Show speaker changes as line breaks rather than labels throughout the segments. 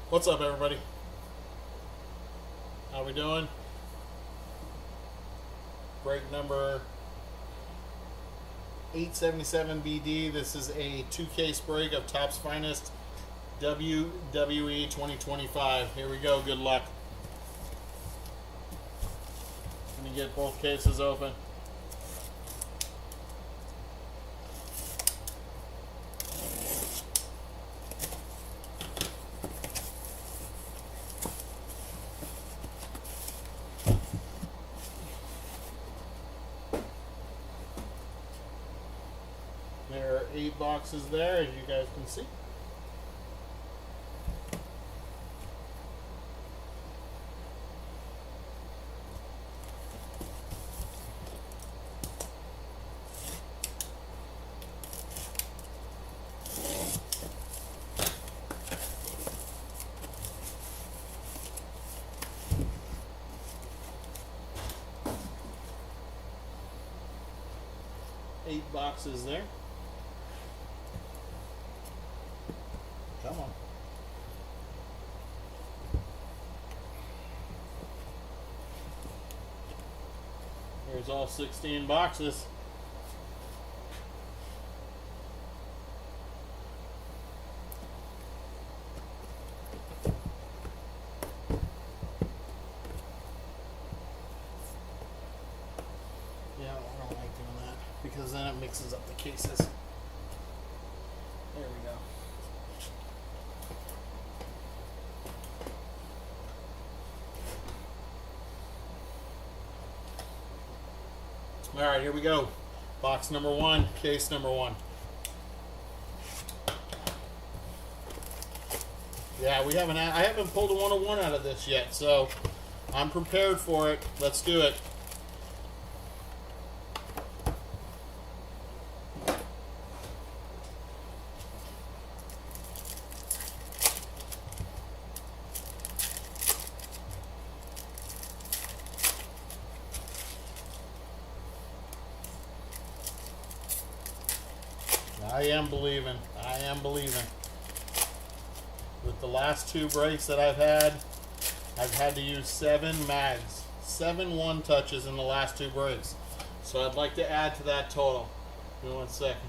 What's up, everybody? How we doing? Break number 877 BD. This is a 2-case break of Topps Finest WWE 2025. Here we go. Good luck. Let me get both cases open. There are 8 boxes there, as you guys can see. Eight boxes there. Come on. Here's all 16 boxes. Yeah, I don't like doing that because then it mixes up the cases. There we go. All right, here we go. Box number 1, case number 1. Yeah, I haven't pulled a 101 out of this yet, so I'm prepared for it. Let's do it. I am believing. I am believing. With the last 2 breaks that I've had to use 7 mags. 7 one-touches in the last 2 breaks. So I'd like to add to that total. Give me 1 second.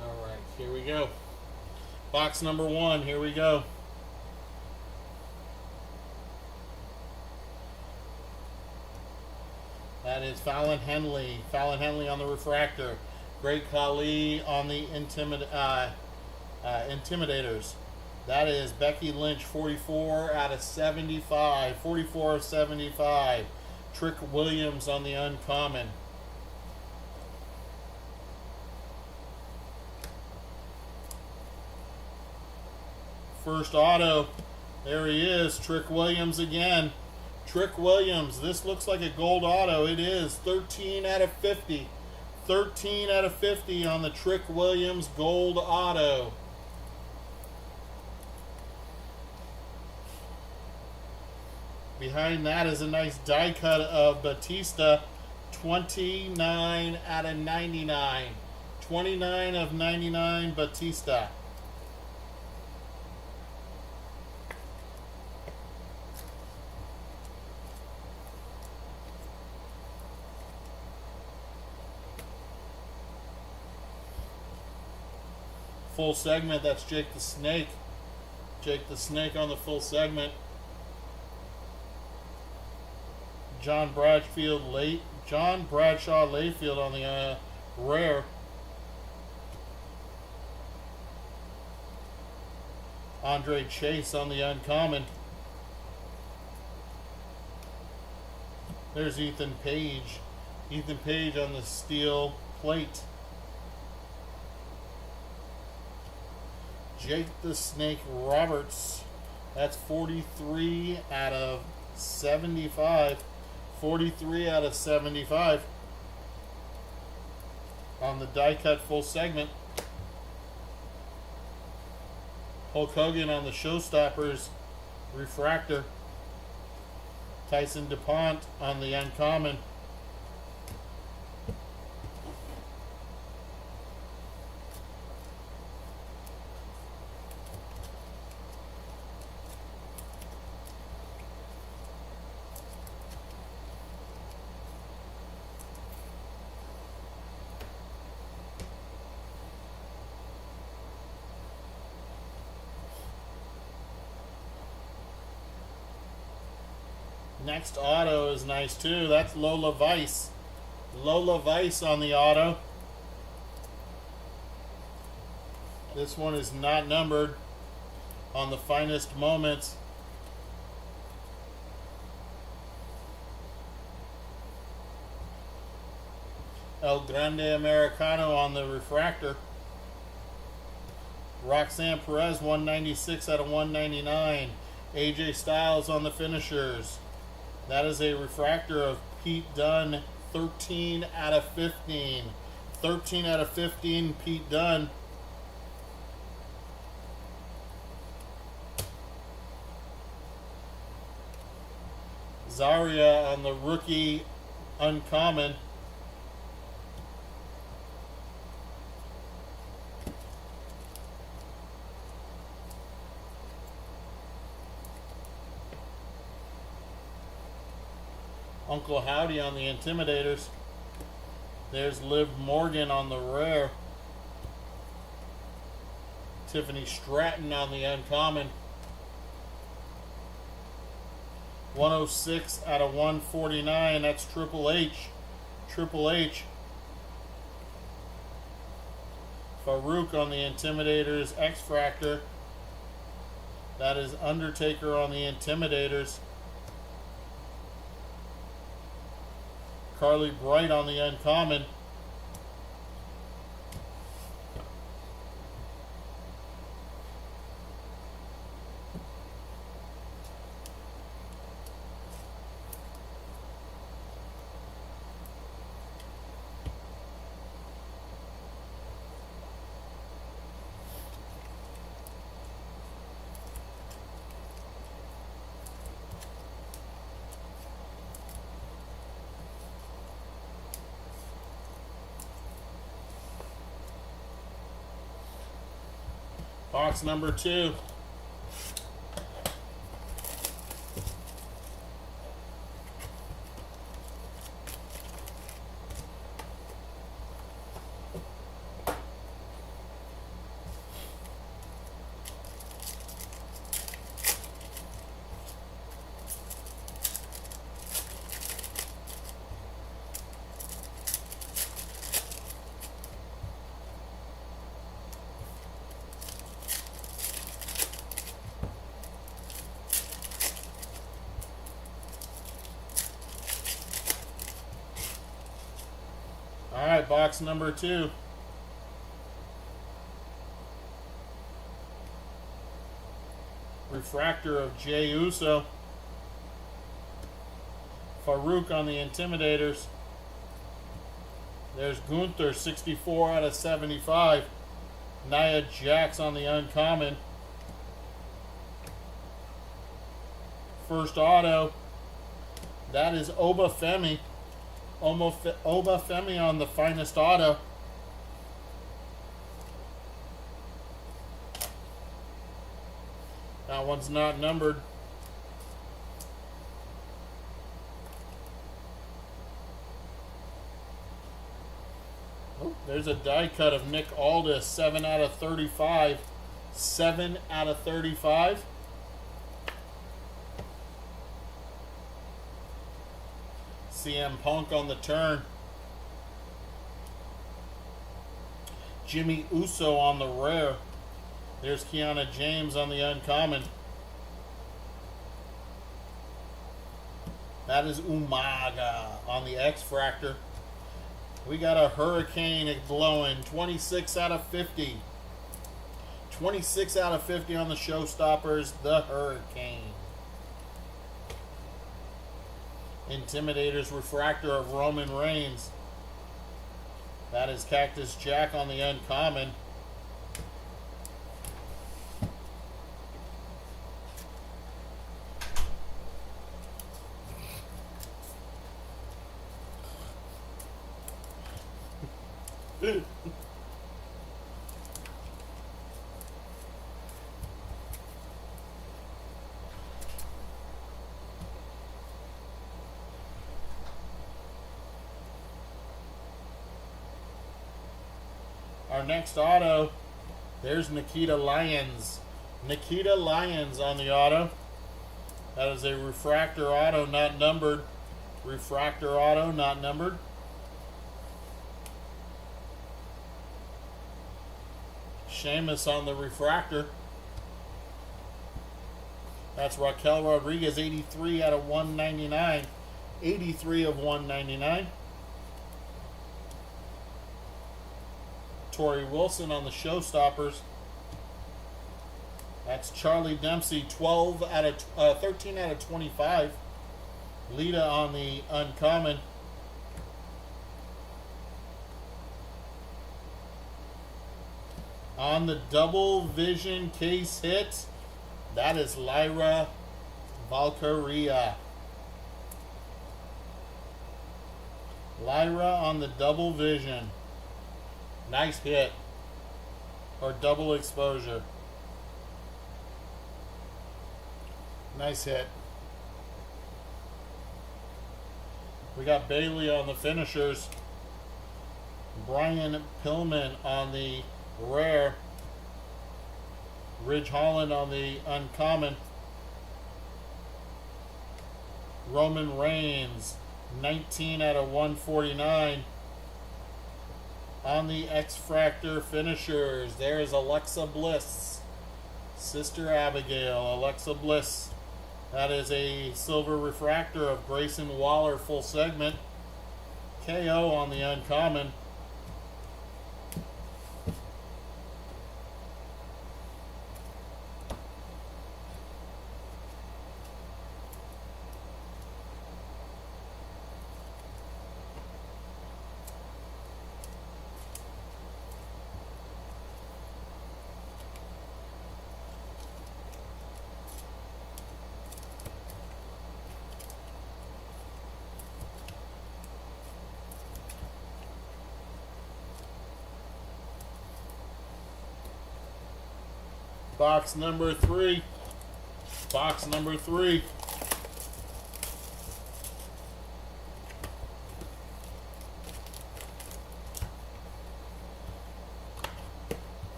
Alright, here we go. Box number 1, here we go. That is Fallon Henley. Fallon Henley on the refractor. Great Khali on the Intimidators. That is Becky Lynch, 44 out of 75. 44 of 75. Trick Williams on the Uncommon. First auto. There he is. Trick Williams again. Trick Williams. This looks like a gold auto. It is 13 out of 50. 13 out of 50 on the Trick Williams gold auto. Behind that is a nice die cut of Batista. 29 out of 99. 29 of 99 Batista. Full segment, that's Jake the Snake. Jake the Snake on the full segment. John Bradshaw Layfield on the rare. Andre Chase on the uncommon. There's Ethan Page. Ethan Page on the steel plate. Jake the Snake Roberts. That's 43 out of 75. 43 out of 75 on the die cut full segment. Hulk Hogan on the Showstoppers refractor. Tyson DuPont on the uncommon. Next auto is nice too. That's Lola Vice. Lola Vice on the auto. This one is not numbered on the Finest Moments. El Grande Americano on the refractor. Roxanne Perez 196 out of 199. AJ Styles on the finishers. That is a refractor of Pete Dunne, 13 out of 15. 13 out of 15, Pete Dunne. Zarya on the rookie uncommon. Uncle Howdy on the Intimidators. There's Liv Morgan on the rare. Tiffany Stratton on the uncommon. 106 out of 149. That's Triple H. Triple H. Farouk on the Intimidators. X-Fractor. That is Undertaker on the Intimidators. Carly Bright on the uncommon. Box number 2. Alright, box number 2. Refractor of Jey Uso. Farouk on the Intimidators. There's Gunther, 64 out of 75. Nia Jax on the uncommon. First auto. That is Oba Femi. Oba Femi on the Finest auto. That one's not numbered. Oh, there's a die cut of Nick Aldis, 7 out of 35. 7 out of 35. CM Punk on the turn. Jimmy Uso on the rare. There's Kiana James on the uncommon. That is Umaga on the X-Fractor. We got a Hurricane blowing. 26 out of 50. 26 out of 50 on the Showstoppers. The Hurricane. Intimidators refractor of Roman Reigns. That is Cactus Jack on the uncommon. Our next auto, there's Nikita Lyons. Nikita Lyons on the auto. That is a refractor auto, not numbered. Refractor auto, not numbered. Sheamus on the refractor. That's Raquel Rodriguez, 83 out of 199. 83 of 199. Tori Wilson on the Showstoppers. That's Charlie Dempsey, 13 out of 25. Lita on the uncommon. On the double vision case hit, that is Lyra Valkyria. Lyra on the double vision. Nice hit. Or double exposure. Nice hit. We got Bailey on the finishers. Brian Pillman on the rare. Ridge Holland on the uncommon. Roman Reigns, 19 out of 149. On the X-Fractor finishers, there's Alexa Bliss. Sister Abigail, Alexa Bliss. That is a silver refractor of Grayson Waller, full segment. KO on the uncommon. Box number 3. Box number 3.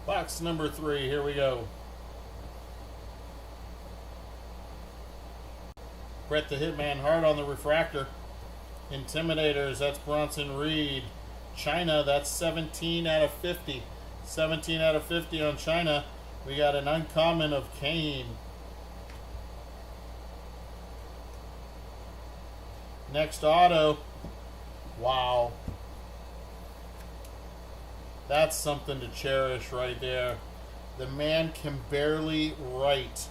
Box number 3, here we go. Bret the Hitman Hart on the refractor. Intimidators, that's Bronson Reed. China, that's 17 out of 50. 17 out of 50 on China. We got an uncommon of Kane. Next auto. Wow. That's something to cherish right there. The man can barely write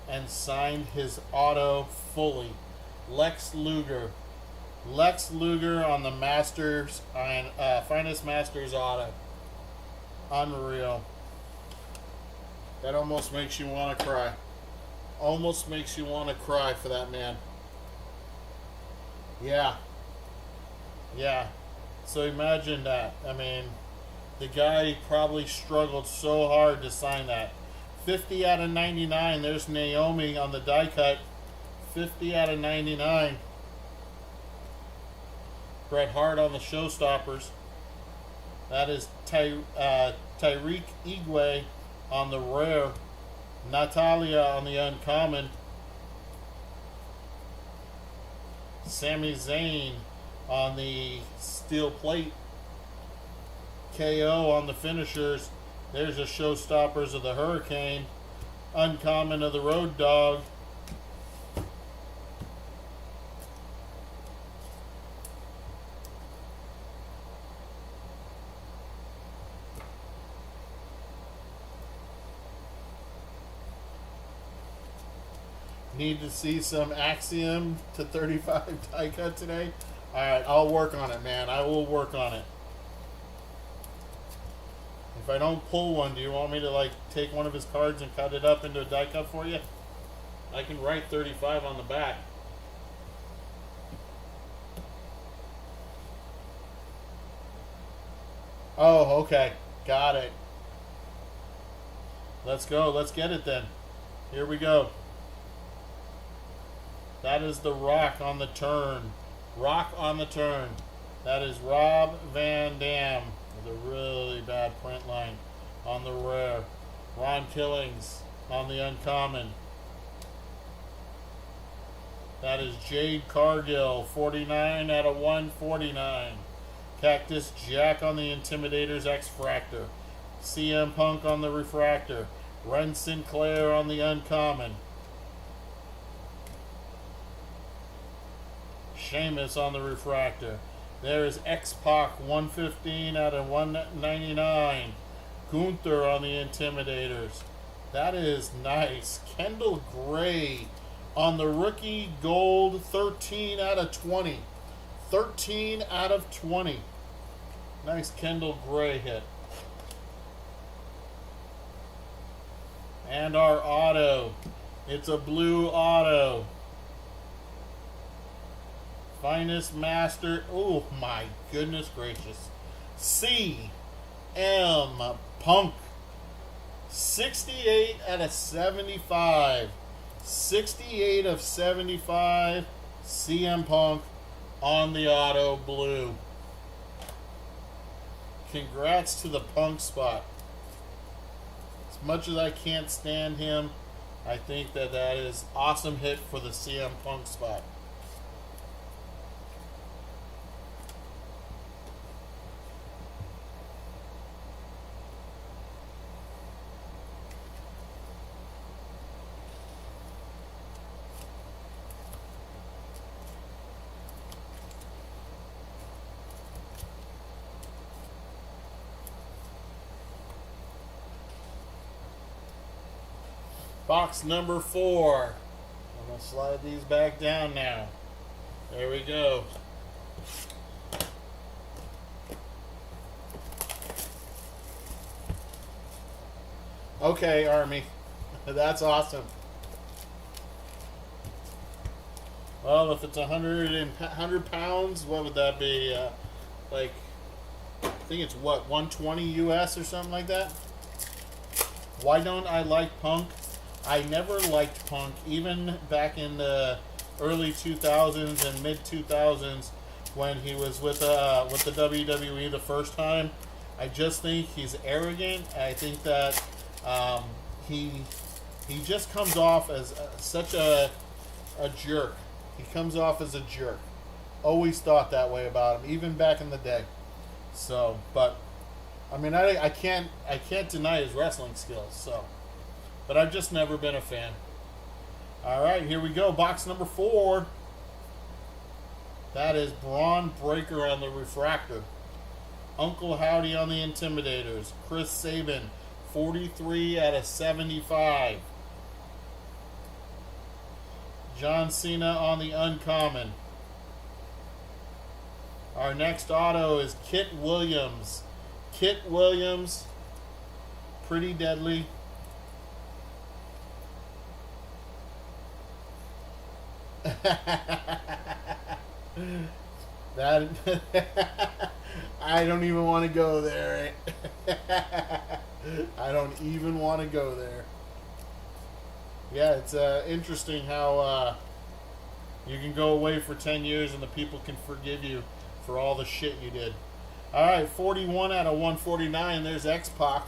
and signed his auto fully. Lex Luger. Lex Luger on the Masters, Finest Masters auto. Unreal. That almost makes you want to cry. Almost makes you want to cry for that man. Yeah. Yeah. So imagine that. I mean, the guy probably struggled so hard to sign that. 50 out of 99. There's Naomi on the die cut. 50 out of 99. Bret Hart on the Showstoppers. That is Tyreek Igwe on the rare. Natalia on the uncommon. Sami Zayn on the steel plate. KO on the finishers. There's a Showstoppers of the Hurricane. Uncommon of the Road Dogg. Need to see some Axiom to 35 die cut today? Alright, I'll work on it, man. I will work on it. If I don't pull one, do you want me to like take one of his cards and cut it up into a die cut for you? I can write 35 on the back. Oh, okay. Got it. Let's go. Let's get it then. Here we go. That is the Rock on the turn. Rock on the turn. That is Rob Van Dam with a really bad print line on the rare. Ron Killings on the uncommon. That is Jade Cargill, 49 out of 149. Cactus Jack on the Intimidators X-Fractor. CM Punk on the refractor. Ren Sinclair on the uncommon. Sheamus on the refractor. There is X-Pac, 115 out of 199. Gunther on the Intimidators. That is nice. Kendall Gray on the rookie gold, 13 out of 20. 13 out of 20. Nice Kendall Gray hit. And our auto. It's a blue auto. Finest Master. Oh my goodness gracious. CM Punk. 68 out of 75. 68 of 75. CM Punk on the auto blue. Congrats to the Punk spot. As much as I can't stand him, I think that is awesome hit for the CM Punk spot. Box number 4. I'm going to slide these back down now. There we go. Okay, Army. That's awesome. Well, if it's 100 pounds, what would that be? Like, I think it's what, 120 US or something like that? Why don't I like Punk? I never liked Punk, even back in the early 2000s and mid 2000s when he was with the WWE the first time. I just think he's arrogant. I think that he just comes off as such a jerk. He comes off as a jerk. Always thought that way about him, even back in the day. So, but I mean, I can't deny his wrestling skills. So. But I've just never been a fan. Alright, here we go. Box number 4. That is Braun Breaker on the refractor. Uncle Howdy on the Intimidators. Chris Sabin, 43 out of 75. John Cena on the uncommon. Our next auto is Kit Williams. Kit Williams, pretty deadly. That I don't even want to go there. I don't even want to go there. Yeah, it's interesting how you can go away for 10 years and the people can forgive you for all the shit you did. Alright, 41 out of 149. There's X-Pac.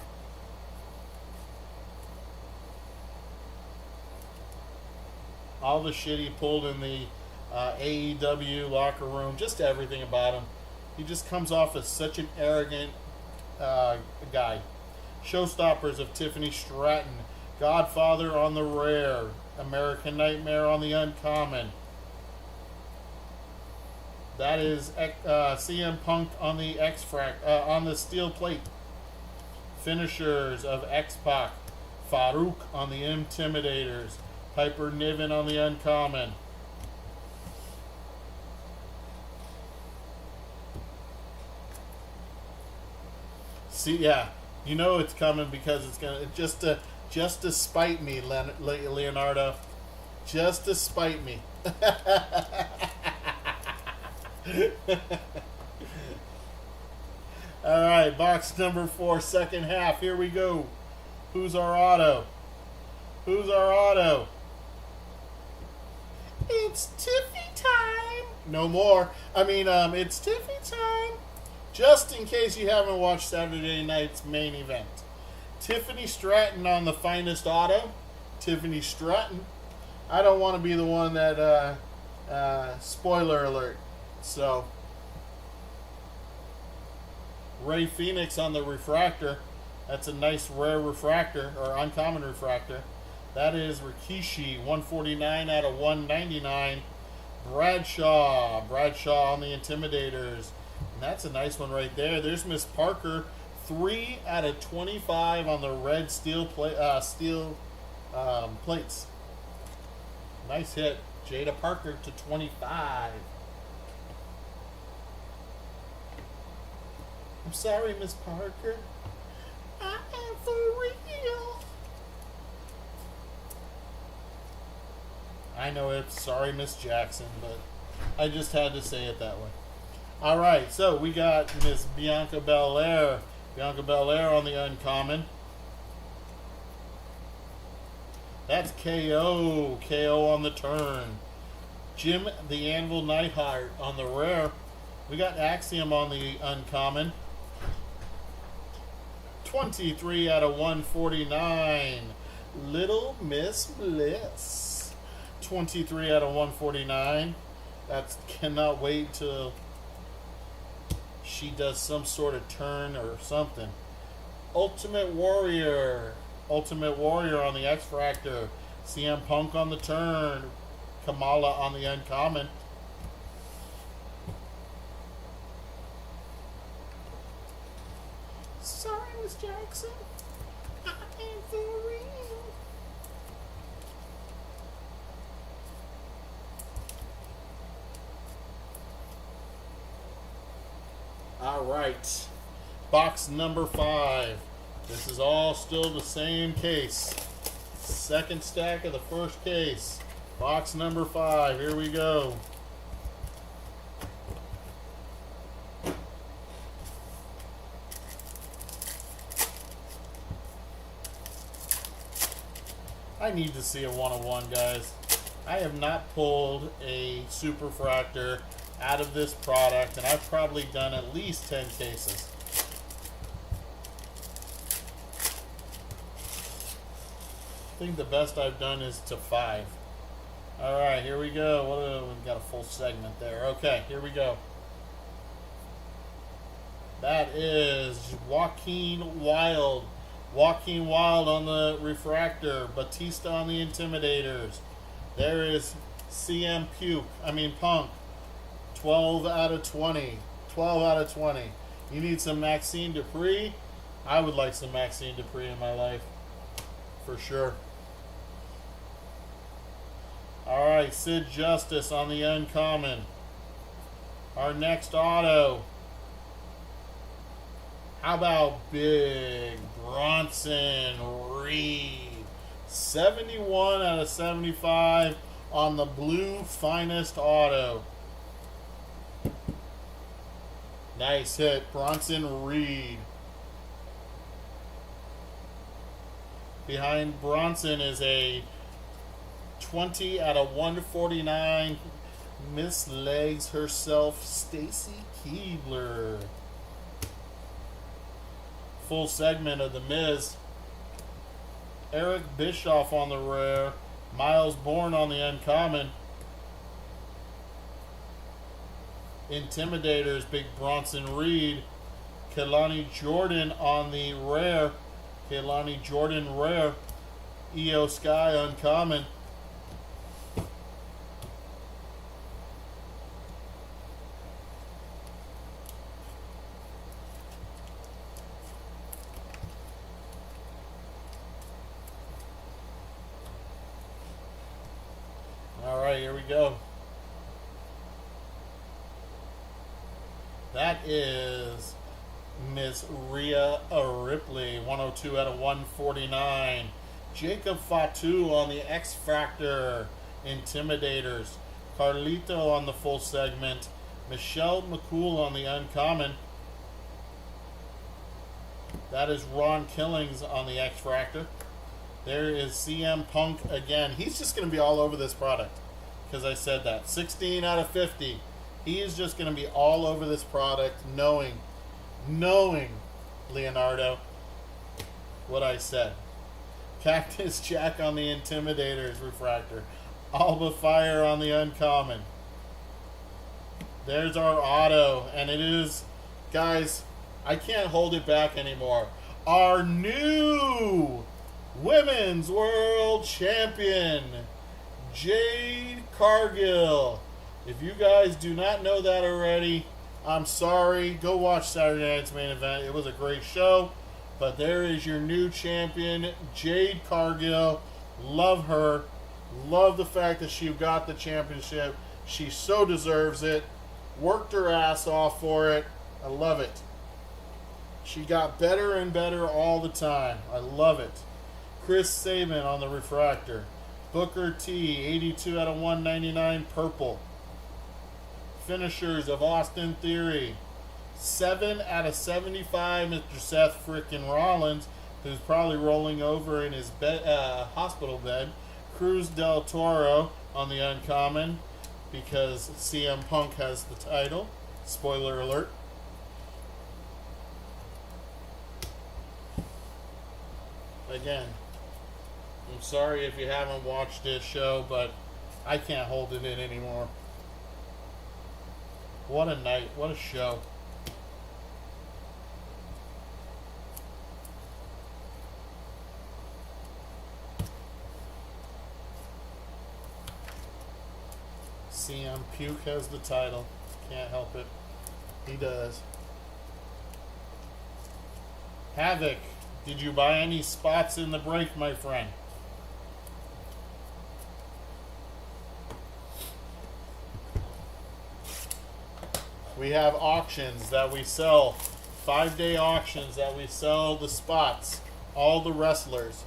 All the shit he pulled in the AEW locker room, just everything about him. He just comes off as such an arrogant guy. Showstoppers of Tiffany Stratton. Godfather on the rare. American Nightmare on the uncommon. That is CM Punk on the on the steel plate. Finishers of X-Pac. Farouk on the Intimidators. Piper Niven on the uncommon. See, yeah, you know it's coming because it's gonna just to spite me, Leonardo, just to spite me. All right, box number 4, second half. Here we go. Who's our auto? Who's our auto? It's Tiffy time. No more. It's Tiffy time. Just in case you haven't watched Saturday night's main event. Tiffany Stratton on the finest auto. Tiffany Stratton. I don't want to be the one that, spoiler alert. So, Ray Phoenix on the refractor. That's a nice rare refractor, or uncommon refractor. That is Rikishi, 149 out of 199. Bradshaw on the Intimidators. And that's a nice one right there. There's Miss Parker, 3 out of 25 on the red steel plates. Nice hit. Jada Parker to 25. I'm sorry, Miss Parker. I am for real. I know it's sorry, Miss Jackson, but I just had to say it that way. All right, so we got Miss Bianca Belair. Bianca Belair on the uncommon. That's KO. KO on the turn. Jim the Anvil Neidhart on the rare. We got Axiom on the uncommon. 23 out of 149. Little Miss Bliss. 23 out of 149. That cannot wait till she does some sort of turn or something. Ultimate Warrior. Ultimate Warrior on the X-Fractor. CM Punk on the turn. Kamala on the uncommon. Sorry, Miss Jackson. I am for real. All right. Box number 5. This is all still the same case. Second stack of the first case. Box number 5. Here we go. I need to see a 101, guys. I have not pulled a Superfractor out of this product, and I've probably done at least 10 cases. I think the best I've done is to 5. All right, here we go. We've got a full segment there. Okay, here we go. That is Joaquin Wilde. Joaquin Wilde on the refractor. Batista on the Intimidators. There is Punk. 12 out of 20. 12 out of 20. You need some Maxine Dupree? I would like some Maxine Dupree in my life. For sure. Alright, Sid Justice on the uncommon. Our next auto. How about Big Bronson Reed? 71 out of 75 on the blue finest auto. Nice hit, Bronson Reed. Behind Bronson is a 20 out of 149 Miss Legs herself, Stacy Keibler. Full segment of The Miz. Eric Bischoff on the rare. Miles Bourne on the uncommon. Intimidators, Big Bronson Reed. Kelani Jordan on the rare. Kelani Jordan rare. EO Sky uncommon. Alright, here we go. That is Miss Rhea Ripley, 102 out of 149. Jacob Fatu on the X Factor, Intimidators. Carlito on the full segment. Michelle McCool on the uncommon. That is Ron Killings on the X-Fractor. There is CM Punk again. He's just going to be all over this product because I said that. 16 out of 50. He is just going to be all over this product knowing, Leonardo, what I said. Cactus Jack on the Intimidator's Refractor. Alba Fire on the Uncommon. There's our auto, and it is, guys, I can't hold it back anymore. Our new Women's World Champion, Jade Cargill. If you guys do not know that already, I'm sorry. Go watch Saturday night's main event. It was a great show. But there is your new champion, Jade Cargill. Love her. Love the fact that she got the championship. She so deserves it. Worked her ass off for it. I love it. She got better and better all the time. I love it. Chris Sabin on the Refractor. Booker T, 82 out of 199, purple. Finishers of Austin Theory. 7 out of 75, Mr. Seth frickin' Rollins, who's probably rolling over in his hospital bed. Cruz del Toro on the Uncommon, because CM Punk has the title. Spoiler alert. Again, I'm sorry if you haven't watched this show, but I can't hold it in anymore. What a night. What a show. CM Puke has the title. Can't help it. He does. Havoc. Did you buy any spots in the break, my friend? We have auctions that we sell. 5-day auctions that we sell the spots. All the wrestlers.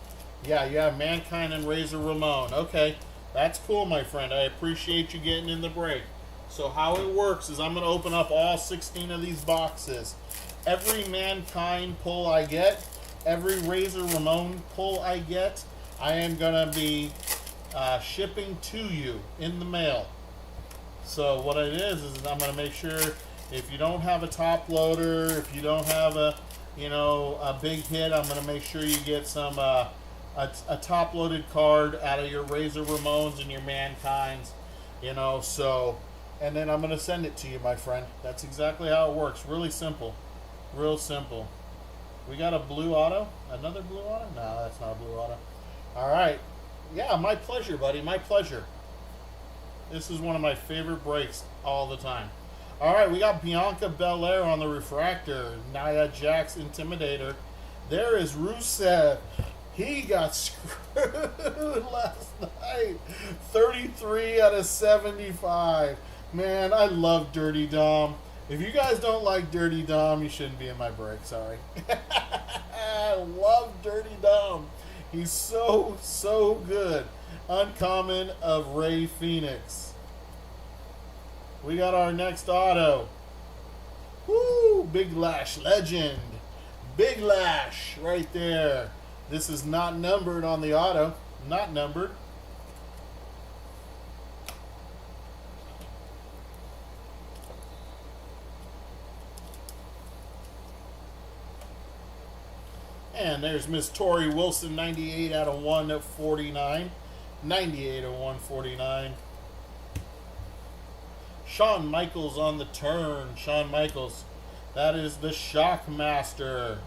Yeah, you have Mankind and Razor Ramon. Okay, that's cool, my friend. I appreciate you getting in the break. So how it works is I'm going to open up all 16 of these boxes. Every Mankind pull I get, every Razor Ramon pull I get, I am going to be shipping to you in the mail. So what it is I'm going to make sure if you don't have a top loader, if you don't have a big hit, I'm going to make sure you get some a top loaded card out of your Razor Ramones and your Mankinds, so, and then I'm going to send it to you, my friend. That's exactly how it works. Really simple. Real simple. We got a blue auto? Another blue auto? No, that's not a blue auto. All right. Yeah, my pleasure, buddy. My pleasure. This is one of my favorite breaks all the time. All right, we got Bianca Belair on the Refractor. Nia Jax Intimidator. There is Rusev. He got screwed last night. 33 out of 75. Man, I love Dirty Dom. If you guys don't like Dirty Dom, you shouldn't be in my break. Sorry. I love Dirty Dom. He's so, so good. Uncommon of Ray Phoenix. We got our next auto. Woo! Big Lash Legend. Big Lash right there. This is not numbered on the auto. Not numbered. And there's Miss Tori Wilson, 98 out of 149. 98 of 149. Shawn Michaels on the turn. Shawn Michaels. That is the Shockmaster.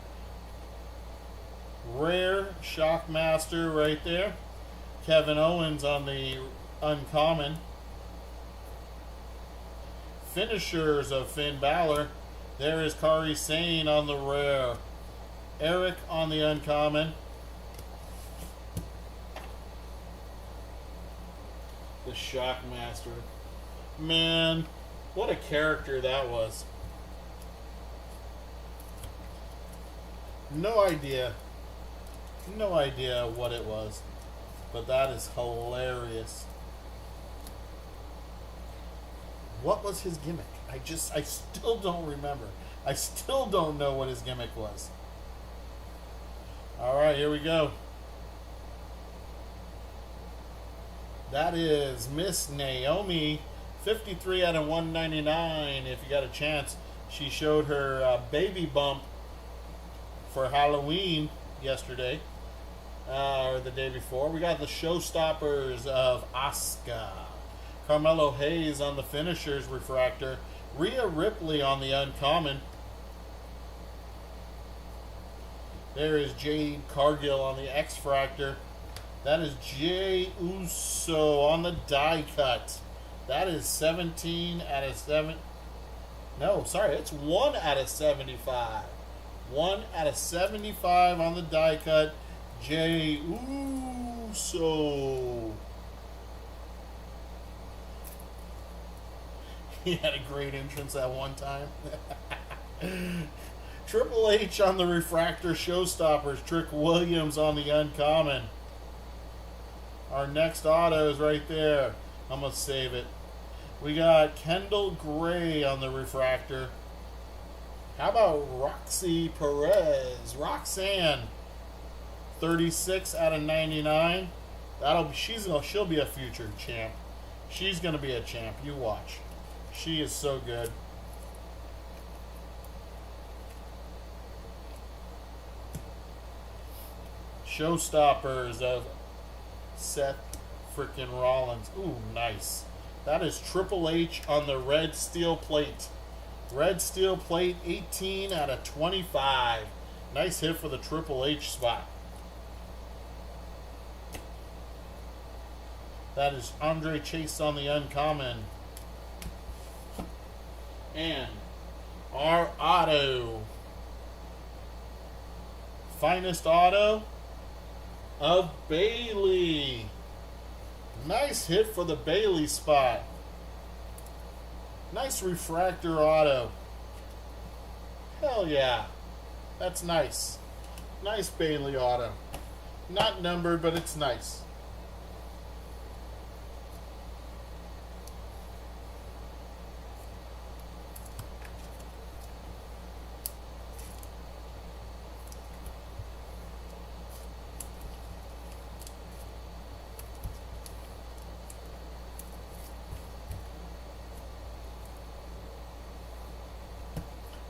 Rare Shockmaster right there. Kevin Owens on the Uncommon. Finishers of Finn Balor. There is Kairi Sane on the Rare. Eric on the Uncommon. The Shockmaster. Man, what a character that was. No idea what it was, but that is hilarious. What was his gimmick? I still don't remember. I still don't know what his gimmick was. All right, here we go. That is Miss Naomi, 53 out of 199. If you got a chance, she showed her baby bump for Halloween yesterday, or the day before. We got the showstoppers of Asuka. Carmelo Hayes on the finishers refractor. Rhea Ripley on the uncommon. There is Jade Cargill on the X-Fractor. That is Jey Uso on the die cut. That is 17 out of 7. No, sorry, it's 1 out of 75. 1 out of 75 on the die cut. Jey Uso. He had a great entrance at one time. Triple H on the refractor showstoppers. Trick Williams on the uncommon. Our next auto is right there. I'm going to save it. We got Kendall Gray on the refractor. How about Roxy Perez? Roxanne. 36 out of 99. She'll be a future champ. She's going to be a champ. You watch. She is so good. Showstoppers of Seth frickin' Rollins. Ooh, nice. That is Triple H on the red steel plate. Red steel plate, 18 out of 25. Nice hit for the Triple H spot. That is Andre Chase on the uncommon. And our auto. Finest auto of Bayley. Nice hit for the Bayley spot. Nice refractor auto. Hell yeah. That's nice. Nice Bayley auto. Not numbered, but it's nice.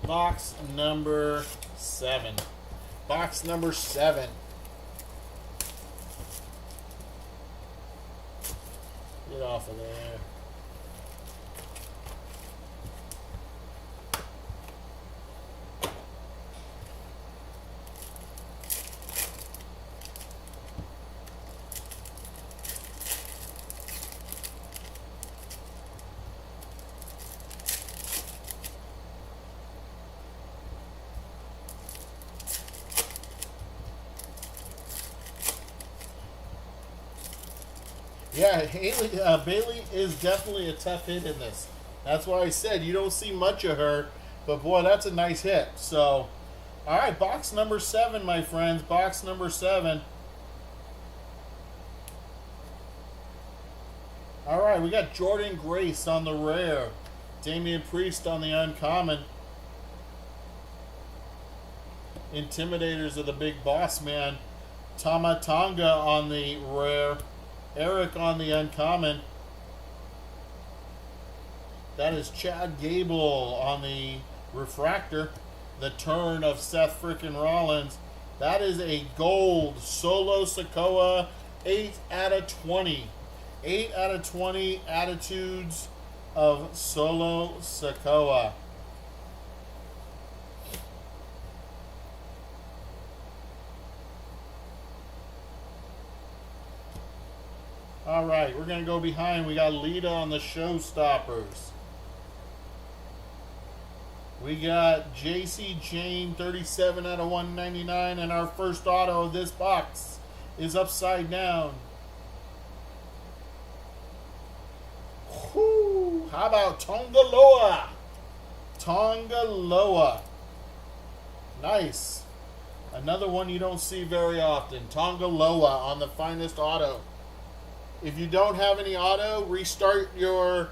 Box number 7. Box number 7. Get off of there. Yeah, Bayley is definitely a tough hit in this. That's why I said you don't see much of her, but boy, that's a nice hit. So, all right, box number 7, my friends. Box number 7. All right, we got Jordan Grace on the rare. Damian Priest on the uncommon. Intimidators of the Big Boss Man. Tama Tonga on the rare. Eric on the uncommon. That is Chad Gable on the refractor. The turn of Seth frickin' Rollins. That is a gold Solo Sikoa, 8 out of 20. 8 out of 20 attitudes of Solo Sikoa. All right, we're going to go behind. We got Lita on the showstoppers. We got JC Jane, 37 out of 199. And our first auto of this box is upside down. Whew, how about Tonga Loa? Tonga Loa. Nice. Another one you don't see very often. Tonga Loa on the finest auto. If you don't have any auto, restart your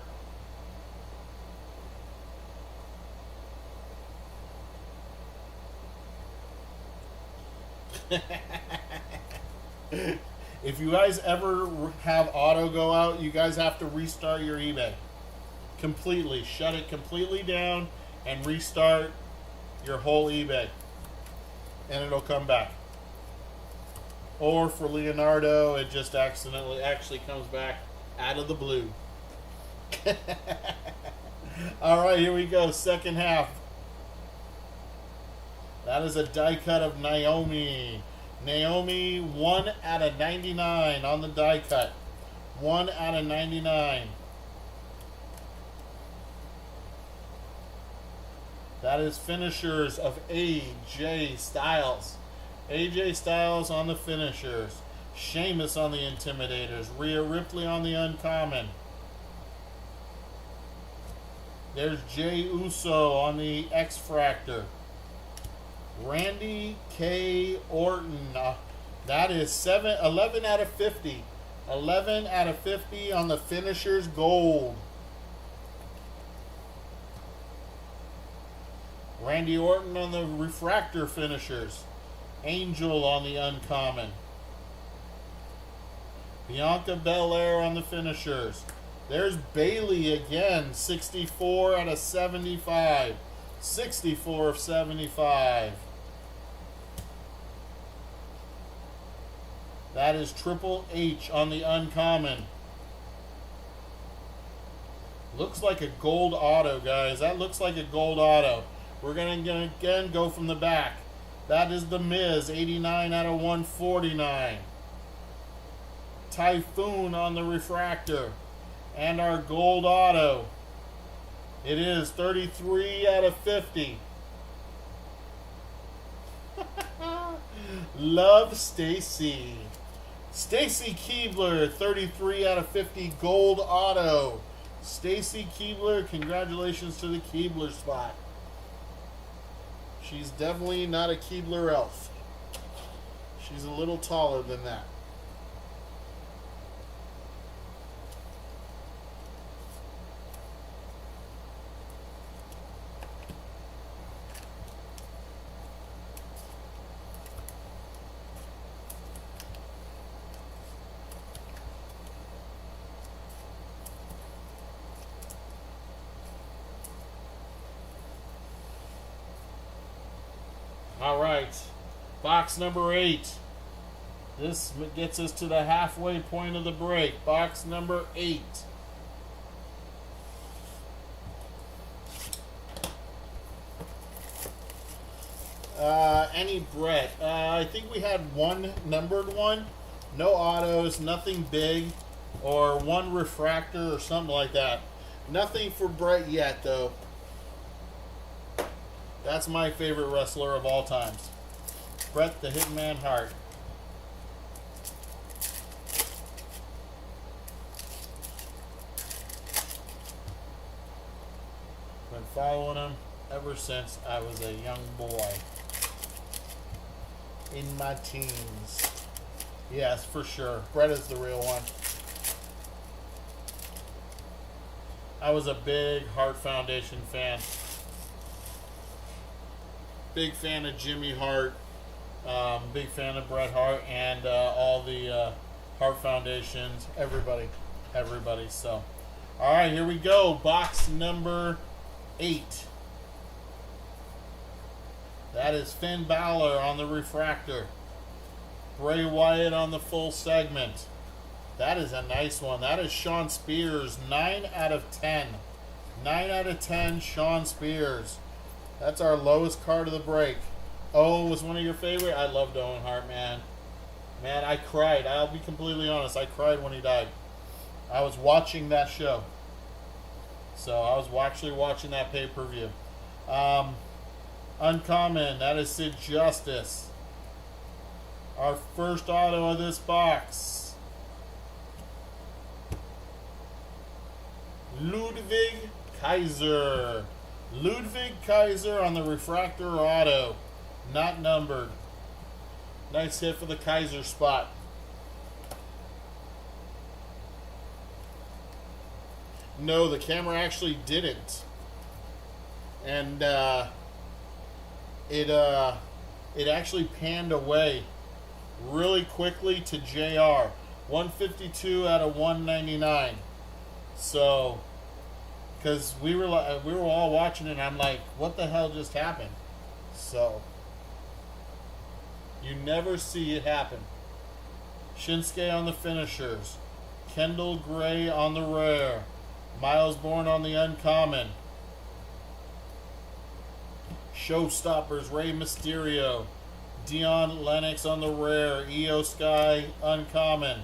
If you guys ever have auto go out, you guys have to restart your eBay completely. Shut it completely down and restart your whole eBay, and it'll come back. Or for Leonardo, it just actually comes back out of the blue. All right, here we go. Second half. That is a die cut of Naomi. Naomi, 1 out of 99 on the die cut. 1 out of 99. That is finishers of AJ Styles. AJ Styles on the finishers. Sheamus on the Intimidators. Rhea Ripley on the Uncommon. There's Jey Uso on the X-Fractor. Randy K. Orton. That is 11 out of 50. 11 out of 50 on the finishers gold. Randy Orton on the refractor finishers. Angel on the Uncommon. Bianca Belair on the finishers. There's Bayley again. 64 out of 75. 64 of 75. That is Triple H on the Uncommon. Looks like a gold auto, guys. That looks like a gold auto. We're going to again go from the back. That is The Miz, 89 out of 149. Typhoon on the refractor. And our gold auto. It is 33 out of 50. Love Stacy. Stacy Keibler, 33 out of 50 gold auto. Stacy Keibler, congratulations to the Keibler spot. She's definitely not a Keibler elf. She's a little taller than that. All right, box number 8. This gets us to the halfway point of the break. Box number 8. Any Brett? I think we had one numbered one. No autos, nothing big, or one refractor or something like that. Nothing for Brett yet, though. That's my favorite wrestler of all times. Bret the Hitman Hart. Been following him ever since I was a young boy. In my teens. Yes, for sure. Bret is the real one. I was a big Hart Foundation fan. Big fan of Jimmy Hart, big fan of Bret Hart, and all the Hart Foundations, everybody. So, all right, here we go. Box number 8. That is Finn Balor on the refractor. Bray Wyatt on the full segment. That is a nice one. That is Shawn Spears, 9 out of 10. 9 out of 10, Shawn Spears. That's our lowest card of the break. Oh, was one of your favorite? I loved Owen Hart, man. Man, I cried. I'll be completely honest. I cried when he died. I was watching that show. So I was actually watching that pay-per-view. Uncommon. That is Sid Justice. Our first auto of this box. Ludwig Kaiser. Ludwig Kaiser on the refractor auto. Not numbered. Nice hit for the Kaiser spot. No, the camera actually didn't. And it actually panned away really quickly to JR. 152 out of 199. So, because we were all watching it, and I'm like, what the hell just happened? So, you never see it happen. Shinsuke on the finishers. Kendall Gray on the rare. Miles Bourne on the uncommon. Showstoppers, Rey Mysterio. Dion Lennox on the rare. Io Sky uncommon.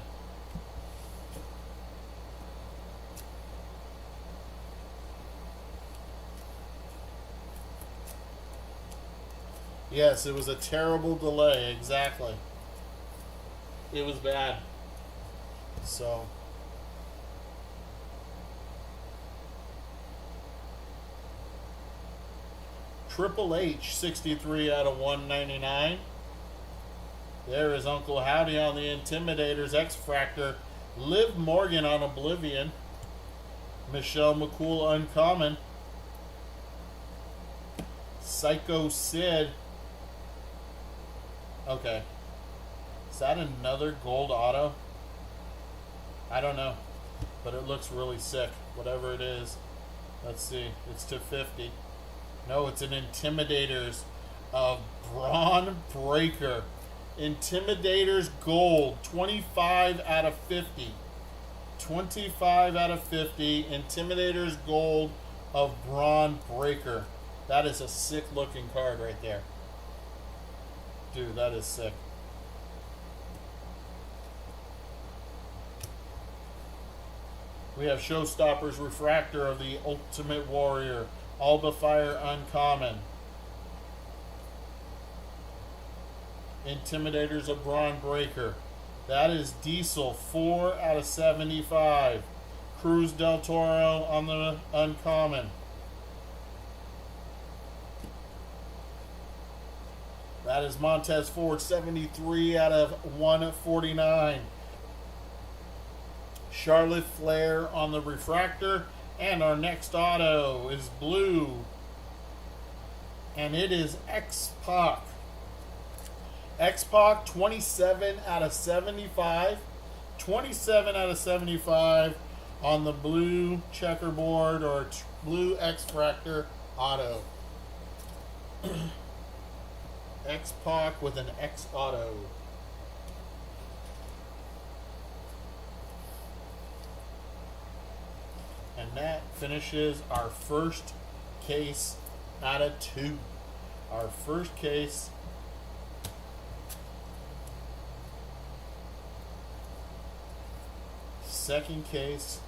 Yes, it was a terrible delay, exactly. It was bad. So, Triple H, 63 out of 199. There is Uncle Howdy on the Intimidators, X-Fractor. Liv Morgan on Oblivion. Michelle McCool uncommon. Psycho Sid. Okay. Is that another gold auto? I don't know. But it looks really sick. Whatever it is. Let's see. It's to 50. No, it's an Intimidators of Braun Breaker. Intimidators gold. 25 out of 50. 25 out of 50. Intimidators gold of Braun Breaker. That is a sick looking card right there. Dude, that is sick. We have Showstoppers Refractor of the Ultimate Warrior. Alba Fire uncommon. Intimidators of Braun Breaker. That is Diesel, 4 out of 75. Cruz del Toro on the uncommon. That is Montez Ford, 73 out of 149. Charlotte Flair on the refractor. And our next auto is blue. And it is X-Pac. X-Pac, 27 out of 75. 27 out of 75 on the blue checkerboard or blue X-Fractor auto. X-Pac with an X auto. And that finishes our first case out of 2. Our first case. Second case.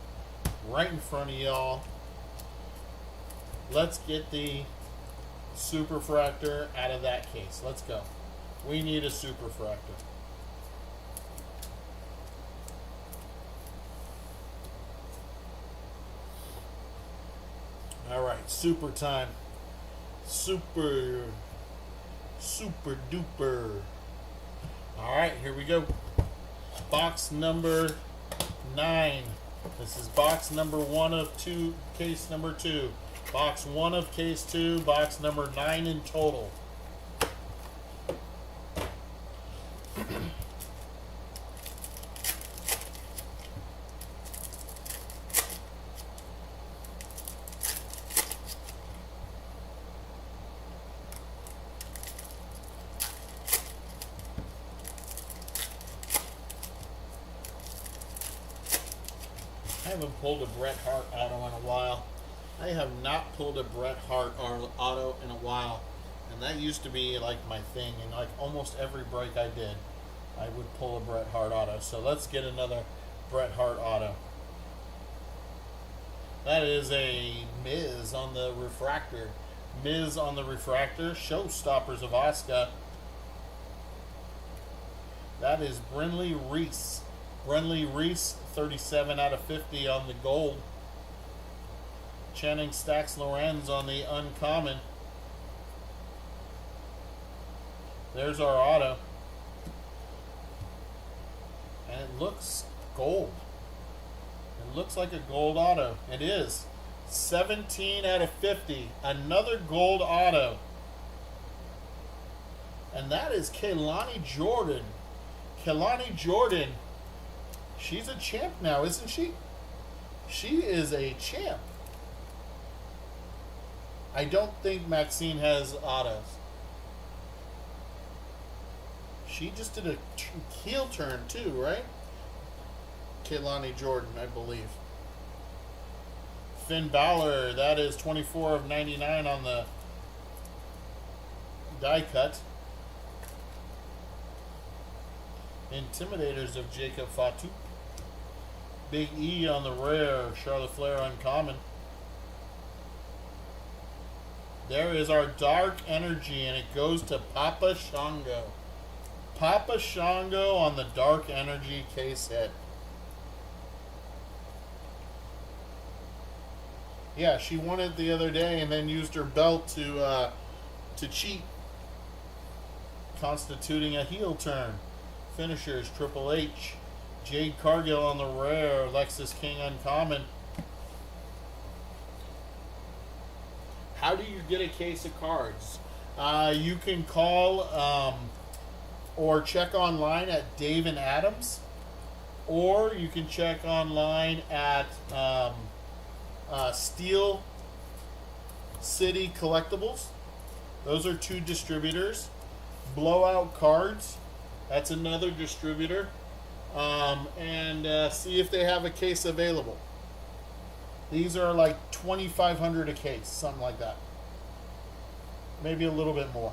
Right in front of y'all. Let's get the Superfractor out of that case. Let's go. We need a Superfractor. Alright, super time. Super duper. Alright, here we go. Box number 9. This is box number 1 of 2, case number 2. Box 1 of case 2, box number 9 in total. I haven't pulled a Bret Hart auto in a while. I have not pulled a Bret Hart auto in a while. And that used to be like my thing. And like almost every break I did, I would pull a Bret Hart auto. So let's get another Bret Hart auto. That is a Miz on the refractor. Miz on the refractor. Showstoppers of Asuka. That is Brinley Reese. Brinley Reese, 37 out of 50 on the gold. Channing Stacks Lorenz on the uncommon. There's our auto. And it looks gold. It looks like a gold auto. It is. 17 out of 50. Another gold auto. And that is Kehlani Jordan. Kelani Jordan. She's a champ now, isn't she? She is a champ. I don't think Maxine has autos. She just did a heel turn too, right? Kelani Jordan, I believe. Finn Balor, that is 24 of 99 on the die cut. Intimidators of Jacob Fatu. Big E on the rare, Charlotte Flair uncommon. There is our Dark Energy, and it goes to Papa Shango. Papa Shango on the Dark Energy case hit. Yeah, she won it the other day and then used her belt to cheat, constituting a heel turn. Finishers, Triple H. Jade Cargill on the rare, Lexus King uncommon. How do you get a case of cards? You can call or check online at Dave and Adams, or you can check online at Steel City Collectibles. Those are two distributors. Blowout Cards, that's another distributor. And see if they have a case available. These are like $2,500 a case, something like that. Maybe a little bit more.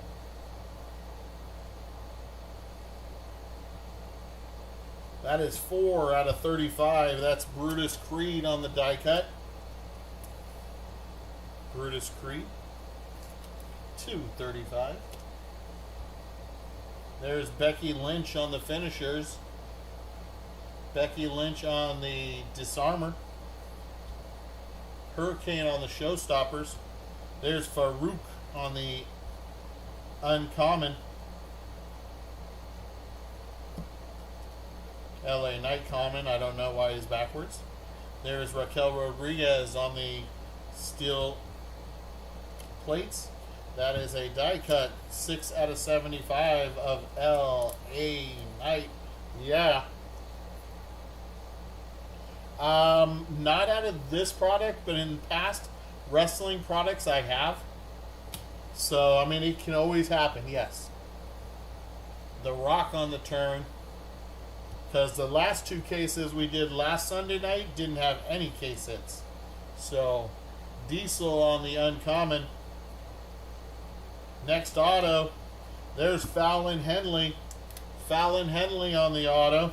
That is 4 out of 35. That's Brutus Creed on the die cut. Brutus Creed. 235. There's Becky Lynch on the finishers. Becky Lynch on the disarmer. Hurricane on the showstoppers. There's Farouk on the uncommon. LA Knight common. I don't know why he's backwards. There's Raquel Rodriguez on the steel plates. That is a die cut. 6 out of 75 of LA Knight. Yeah. Not out of this product, but in past wrestling products I have. So, I mean, it can always happen, yes. The Rock on the turn. Because the last two cases we did last Sunday night didn't have any case hits. So, Diesel on the uncommon. Next auto. There's Fallon Henley. Fallon Henley on the auto.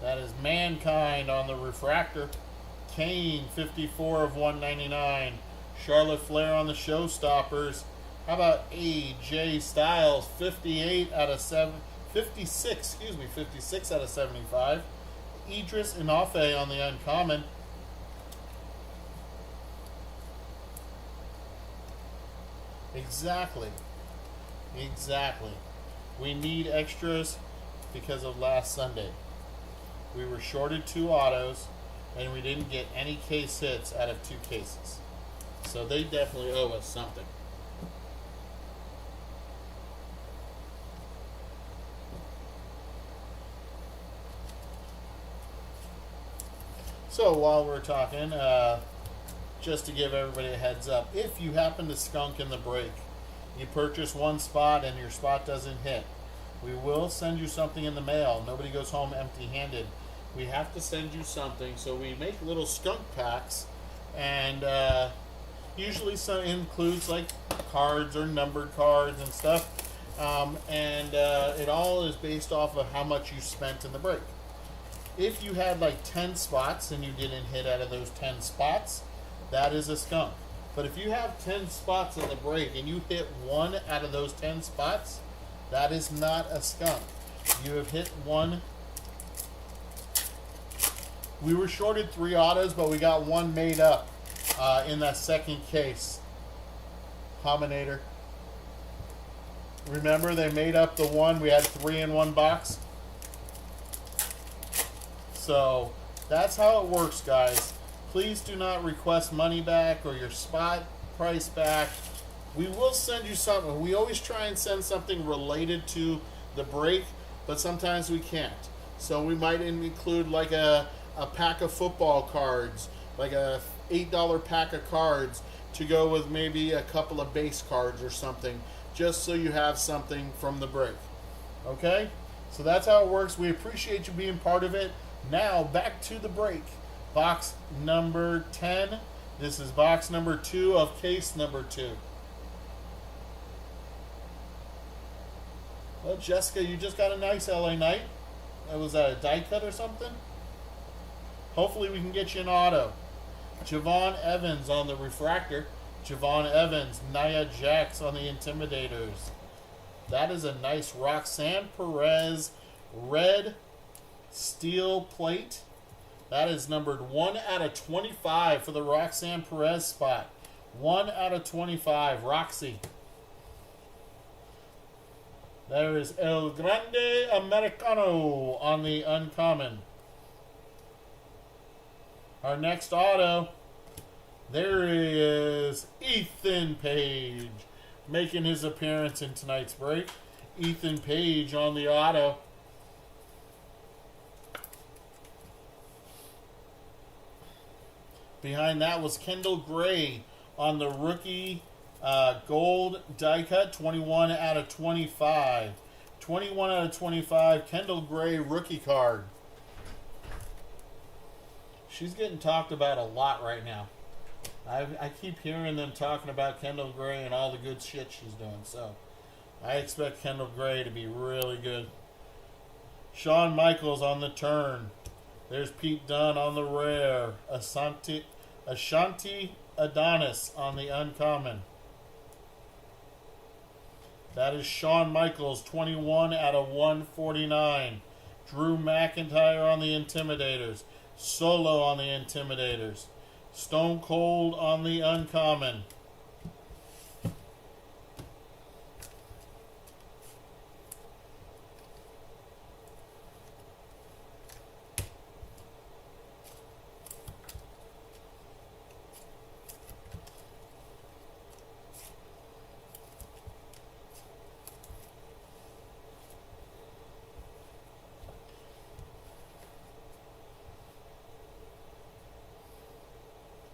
That is Mankind on the refractor. Kane, 54 of 199. Charlotte Flair on the showstoppers. How about AJ Styles, 56 out of 75. Idris Inoue on the uncommon. Exactly. We need extras because of last Sunday. We were shorted 2 autos, and we didn't get any case hits out of 2 cases. So they definitely owe us something. So while we're talking, just to give everybody a heads up, if you happen to skunk in the break, you purchase one spot and your spot doesn't hit, we will send you something in the mail. Nobody goes home empty-handed. We have to send you something, so we make little skunk packs, and usually some includes like cards or numbered cards and stuff, and it all is based off of how much you spent in the break. If you had like 10 spots and you didn't hit out of those 10 spots, that is a skunk. But if you have 10 spots in the break and you hit 1 out of those 10 spots, that is not a skunk. You have hit 1. We were shorted 3 autos, but we got 1 made up in that second case. Hominator. Remember, they made up the 1. We had 3 in 1 box. So, that's how it works, guys. please do not request money back or your spot price back. We will send you something. We always try and send something related to the break, but sometimes we can't. So we might include like a pack of football cards, like a $8 pack of cards to go with maybe a couple of base cards or something, just so you have something from the break. Okay? So that's how it works. We appreciate you being part of it. Now, back to the break. Box number 10. This is box number 2 of case number 2. Well, Jessica, you just got a nice LA Knight. Was that a die cut or something? Hopefully we can get you an auto. Javon Evans on the refractor. Javon Evans, Nia Jax on the Intimidators. That is a nice Roxanne Perez red steel plate. That is numbered 1 out of 25 for the Roxanne Perez spot. 1 out of 25, Roxy. There is El Grande Americano on the uncommon. Our next auto, there is Ethan Page making his appearance in tonight's break. Ethan Page on the auto. Behind that was Kendall Gray on the rookie gold die cut, 21 out of 25. 21 out of 25, Kendall Gray rookie card. She's getting talked about a lot right now. I keep hearing them talking about Kendall Gray and all the good shit she's doing. So I expect Kendall Gray to be really good. Shawn Michaels on the turn. There's Pete Dunne on the rare. Ashanti Adonis on the uncommon. That is Shawn Michaels, 21 out of 149. Drew McIntyre on the Intimidators. Solo on the Intimidators. Stone Cold on the uncommon.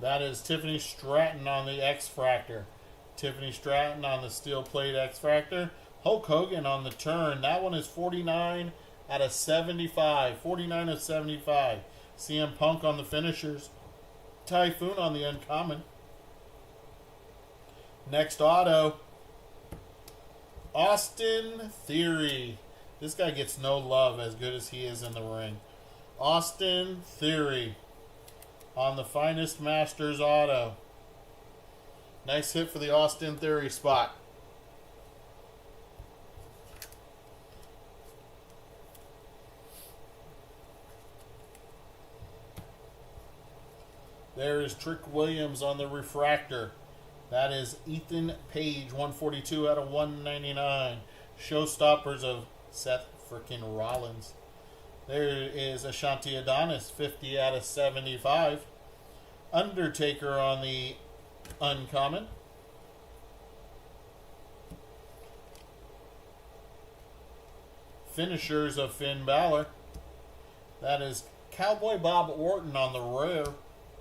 That is Tiffany Stratton on the X-Fractor. Tiffany Stratton on the steel plate X-Fractor. Hulk Hogan on the turn. That one is 49 out of 75. 49 of 75. CM Punk on the finishers. Typhoon on the uncommon. Next auto. Austin Theory. This guy gets no love as good as he is in the ring. Austin Theory on the Finest Masters auto. Nice hit for the Austin Theory spot. There is Trick Williams on the refractor. That is Ethan Page, 142 out of 199. Showstoppers of Seth frickin' Rollins. There is Ashanti Adonis, 50 out of 75. Undertaker on the uncommon. Finishers of Finn Balor. That is Cowboy Bob Orton on the rare.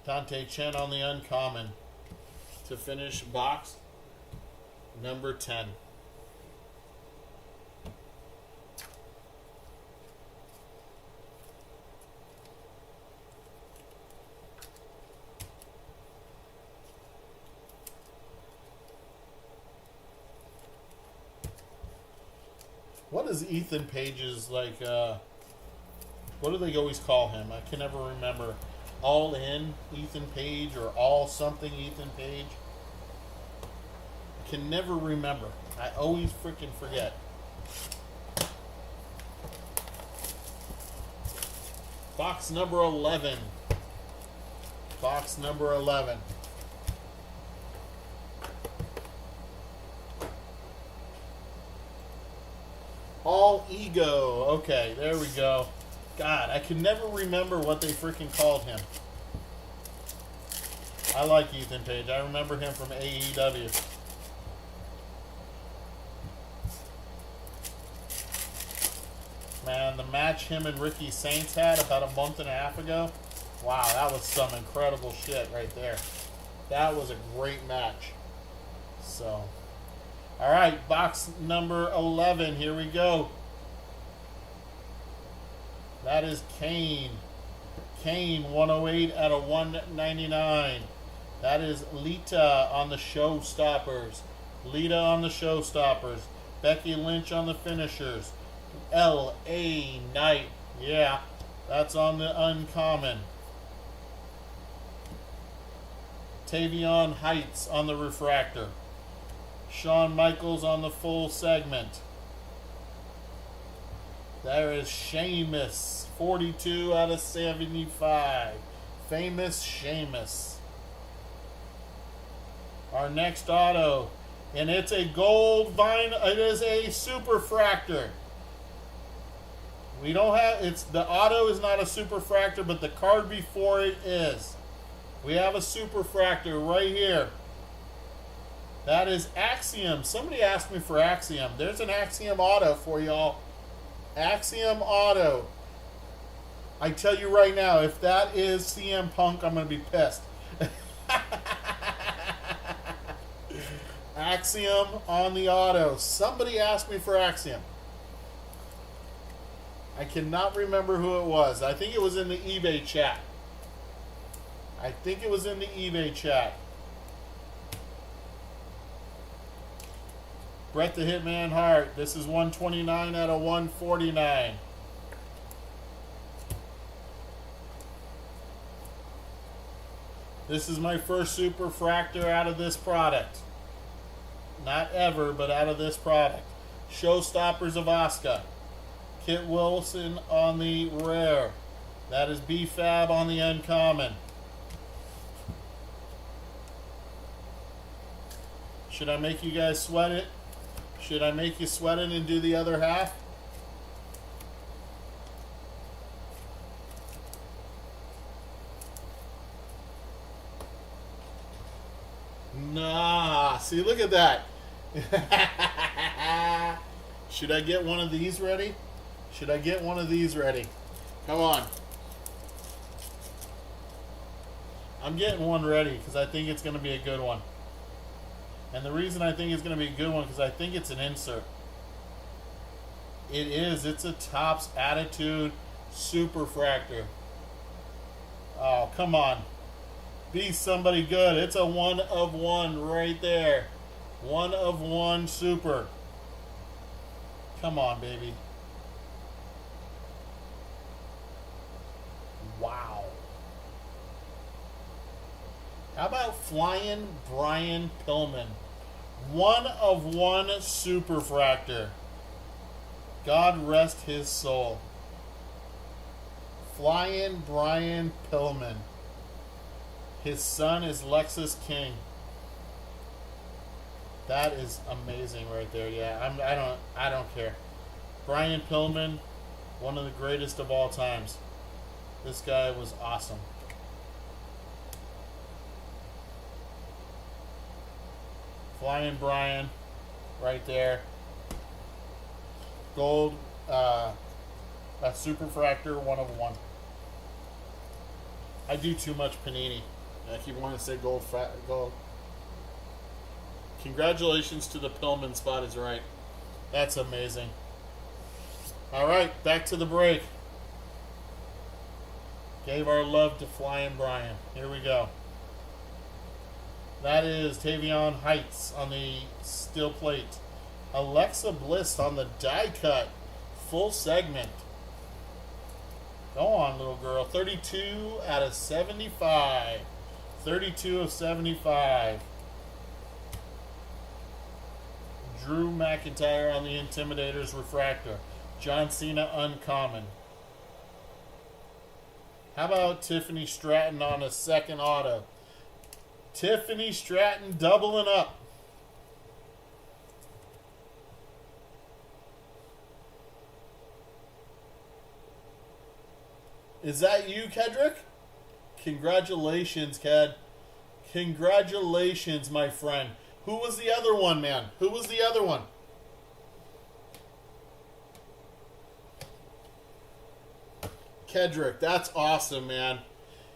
Dante Chen on the uncommon. To finish box number 10. What is Ethan Page's, like, what do they always call him? I can never remember. All in Ethan Page or all something Ethan Page? I can never remember. I always freaking forget. Box number 11. Box number 11. All Ego. Okay, there we go. God, I can never remember what they freaking called him. I like Ethan Page. I remember him from AEW. Man, the match him and Ricky Saints had about a month and a half ago. Wow, that was some incredible shit right there. That was a great match. So, all right, box number 11. Here we go. That is Kane. Kane, 108 out of 199. That is Lita on the Showstoppers. Lita on the Showstoppers. Becky Lynch on the Finishers. L.A. Knight. Yeah, that's on the Uncommon. Tavion Heights on the Refractor. Shawn Michaels on the full segment. There is Sheamus, 42 out of 75. Famous Sheamus. Our next auto, and it's a gold vinyl. It is a Superfractor. We don't have, it's, the auto is not a Superfractor, but the card before it is. We have a Superfractor right here. That is Axiom. Somebody asked me for Axiom. There's an Axiom auto for y'all. Axiom auto. I tell you right now, if that is CM Punk, I'm going to be pissed. Axiom on the auto. Somebody asked me for Axiom. I cannot remember who it was. I think it was in the eBay chat. Bret the Hitman Hart. This is 129 out of 149. This is my first Superfractor out of this product. Not ever, but out of this product. Showstoppers of Asuka. Kit Wilson on the Rare. That is B-Fab on the Uncommon. Should I make you guys sweat it? Should I make you sweat it and do the other half? Nah, see, look at that. Should I get one of these ready? Come on. I'm getting one ready because I think it's going to be a good one. And the reason I think it's going to be a good one because I think it's an insert. It is. It's a Topps Attitude Superfractor. Oh, come on. Be somebody good. It's a 1 of 1 right there. 1 of 1 super. Come on, baby. Wow. How about Flying Brian Pillman? 1 of 1 Superfractor. God rest his soul. Flying Brian Pillman. His son is Lexus King. That is amazing right there. Yeah, I don't care. Brian Pillman, one of the greatest of all times. This guy was awesome. Flying Brian, right there. Gold, a Superfractor, 1 of 1. I do too much Panini. I keep wanting to say gold. Congratulations to the Pillman spot is right. That's amazing. All right, back to the break. Gave our love to Flying Brian. Here we go. That is Tavion Heights on the steel plate. Alexa Bliss on the die cut. Full segment. Go on, little girl. 32 out of 75. 32 of 75. Drew McIntyre on the Intimidator's Refractor. John Cena Uncommon. How about Tiffany Stratton on a second auto? Tiffany Stratton doubling up. Is that you, Kedrick? Congratulations, Ked. Congratulations, my friend. Who was the other one, man? Who was the other one? Kedrick. That's awesome, man.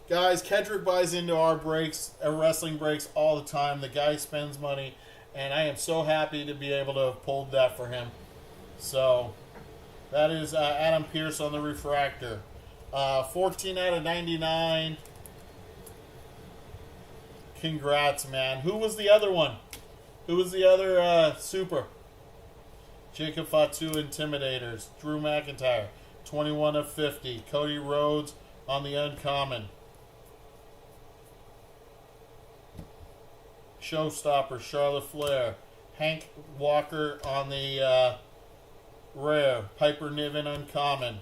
Guys, Kedrick buys into our breaks, our wrestling breaks all the time. The guy spends money, and I am so happy to be able to have pulled that for him. So, that is Adam Pearce on the refractor. 14 out of 99. Congrats, man. Who was the other one? Who was the other super? Jacob Fatu Intimidators. Drew McIntyre. 21 of 50. Cody Rhodes on the uncommon. Showstopper, Charlotte Flair. Hank Walker on the rare. Piper Niven uncommon.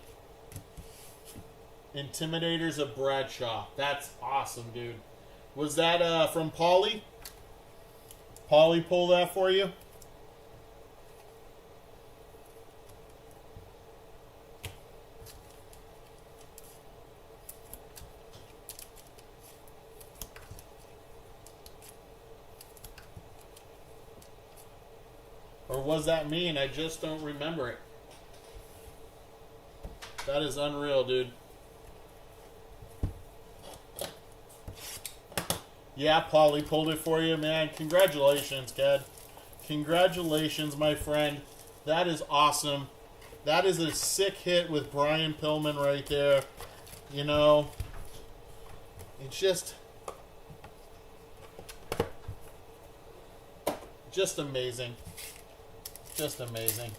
Intimidators of Bradshaw. That's awesome, dude. Was that from Paulie? Paulie pulled that for you? Or was that me and I just don't remember it? That is unreal, dude. Yeah, Paulie pulled it for you, man. Congratulations, kid. Congratulations, my friend. That is awesome. That is a sick hit with Brian Pillman right there. You know, it's just amazing. Just amazing.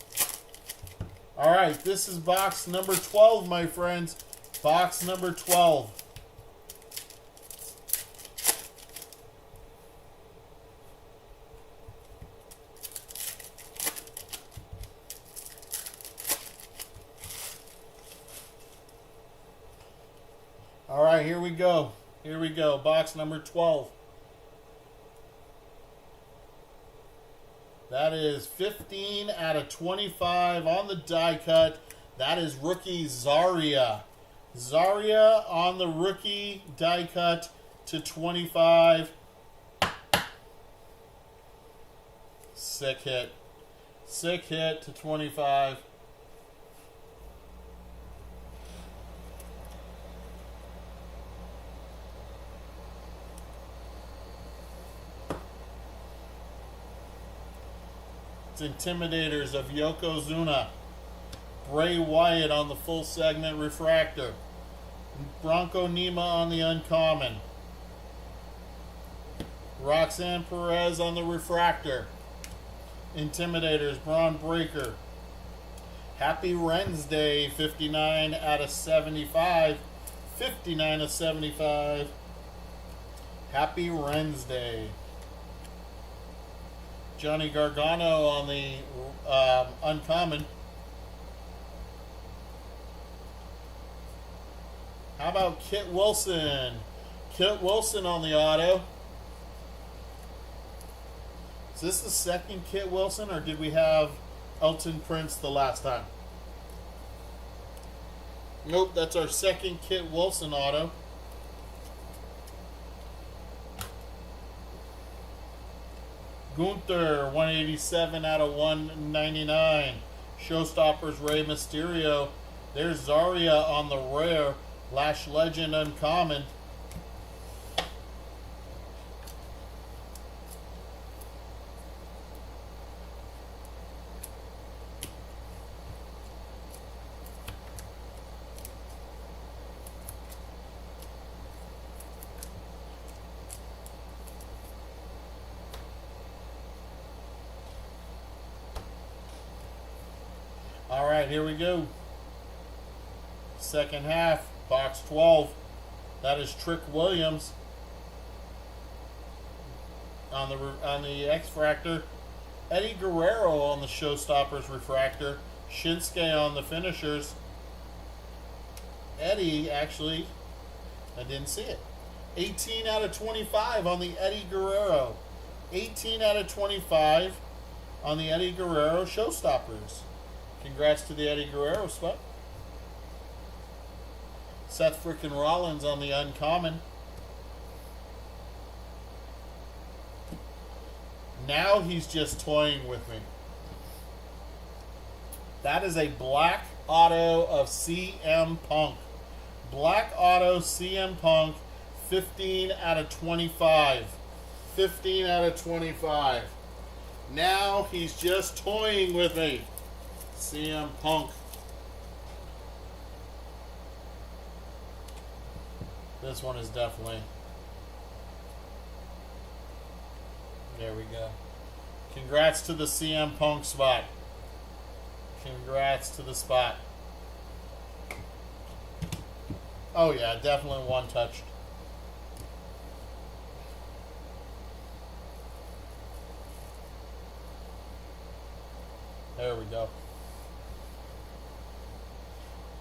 All right, this is box number 12, my friends. Box number 12. All right, here we go. Here we go. Box number 12. That is 15 out of 25 on the die cut. That is rookie Zarya. Zarya on the rookie die cut to 25. Sick hit. Sick hit to 25. It's Intimidators of Yokozuna. Bray Wyatt on the full segment refractor. Bronco Nima on the uncommon. Roxanne Perez on the refractor. Intimidators, Braun Breaker. Happy Wednesday, 59 out of 75. 59 of 75. Happy Wednesday. Johnny Gargano on the uncommon. How about Kit Wilson? Kit Wilson on the auto. Is this the second Kit Wilson, or did we have Elton Prince the last time? Nope, that's our second Kit Wilson auto. Gunther, 187 out of 199. Showstoppers, Rey Mysterio. There's Zarya on the rare. Lash Legend uncommon. All right, here we go. Second half, box 12. That is Trick Williams on the X-Fractor. Eddie Guerrero on the Showstoppers refractor. Shinsuke on the finishers. Eddie, actually, I didn't see it. 18 out of 25 on the Eddie Guerrero. 18 out of 25 on the Eddie Guerrero Showstoppers. Congrats to the Eddie Guerrero spot. Seth frickin' Rollins on the uncommon. Now he's just toying with me. That is a black auto of CM Punk. Black auto CM Punk, 15 out of 25. 15 out of 25. Now he's just toying with me. CM Punk. This one is definitely... There we go. Congrats to the CM Punk spot. Congrats to the spot. Oh yeah, definitely one touched. There we go.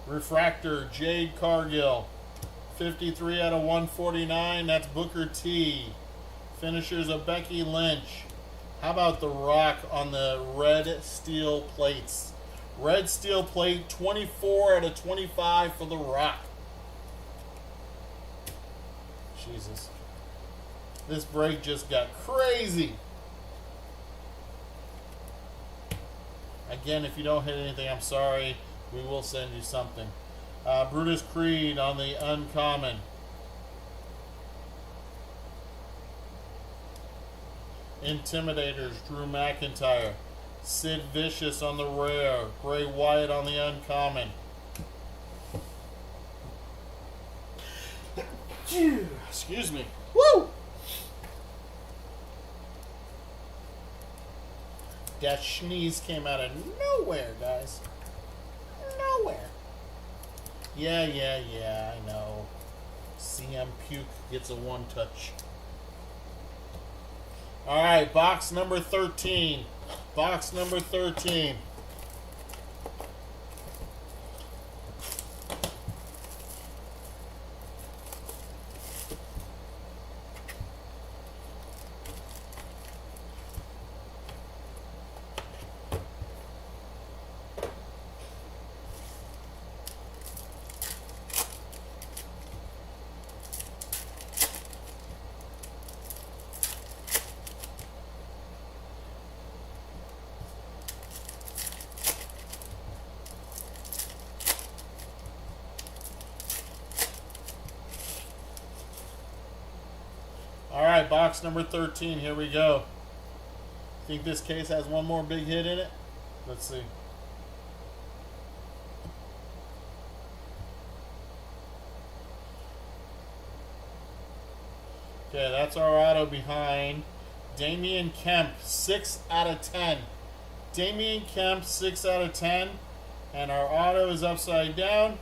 Refractor, Jade Cargill. 53 out of 149. That's Booker T. Finishers of Becky Lynch. How about The Rock on the red steel plates? Red steel plate, 24 out of 25 for The Rock. Jesus. This break just got crazy. Again, if you don't hit anything, I'm sorry. We will send you something. Brutus Creed on the uncommon. Intimidators, Drew McIntyre. Sid Vicious on the rare. Bray Wyatt on the uncommon. Excuse me. Woo! That sneeze came out of nowhere, guys. Nowhere. Yeah, I know. CM Puke gets a one touch. Alright, box number 13. Box number 13. Alright, box number 13. Here we go. Think this case has one more big hit in it? Let's see. Okay, that's our auto behind. Damian Kemp, 6 out of 10. Damian Kemp, 6 out of 10. And our auto is upside down.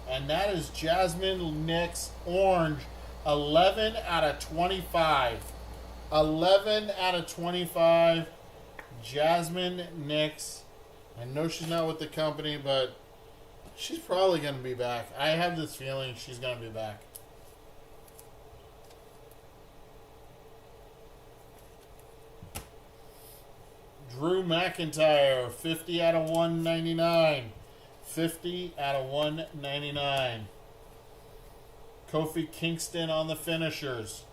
And that is Jasmine Nix Orange, 11 out of 25. 11 out of 25. Jasmine Nix. I know she's not with the company, but she's probably going to be back. I have this feeling she's going to be back. Drew McIntyre, 50 out of 199. 50 out of 199. Kofi Kingston on the finishers.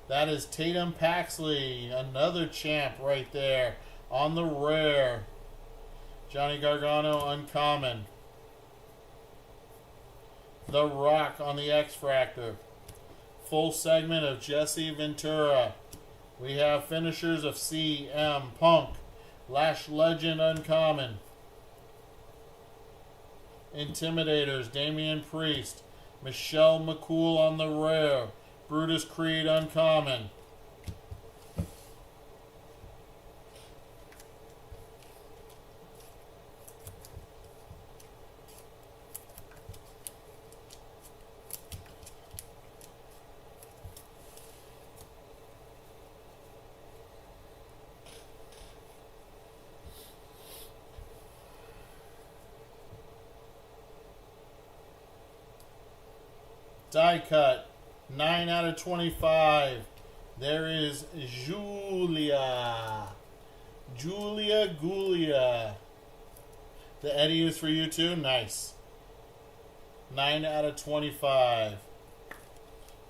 That is Tatum Paxley, another champ right there on the rare. Johnny Gargano uncommon. The Rock on the X-Fractor. Full segment of Jesse Ventura. We have finishers of CM Punk. Lash Legend uncommon. Intimidators, Damian Priest. Michelle McCool on the rare. Brutus Creed uncommon. Die cut, 9 out of 25. There is Julia. Julia Gulia. The Eddie is for you too? Nice. 9 out of 25.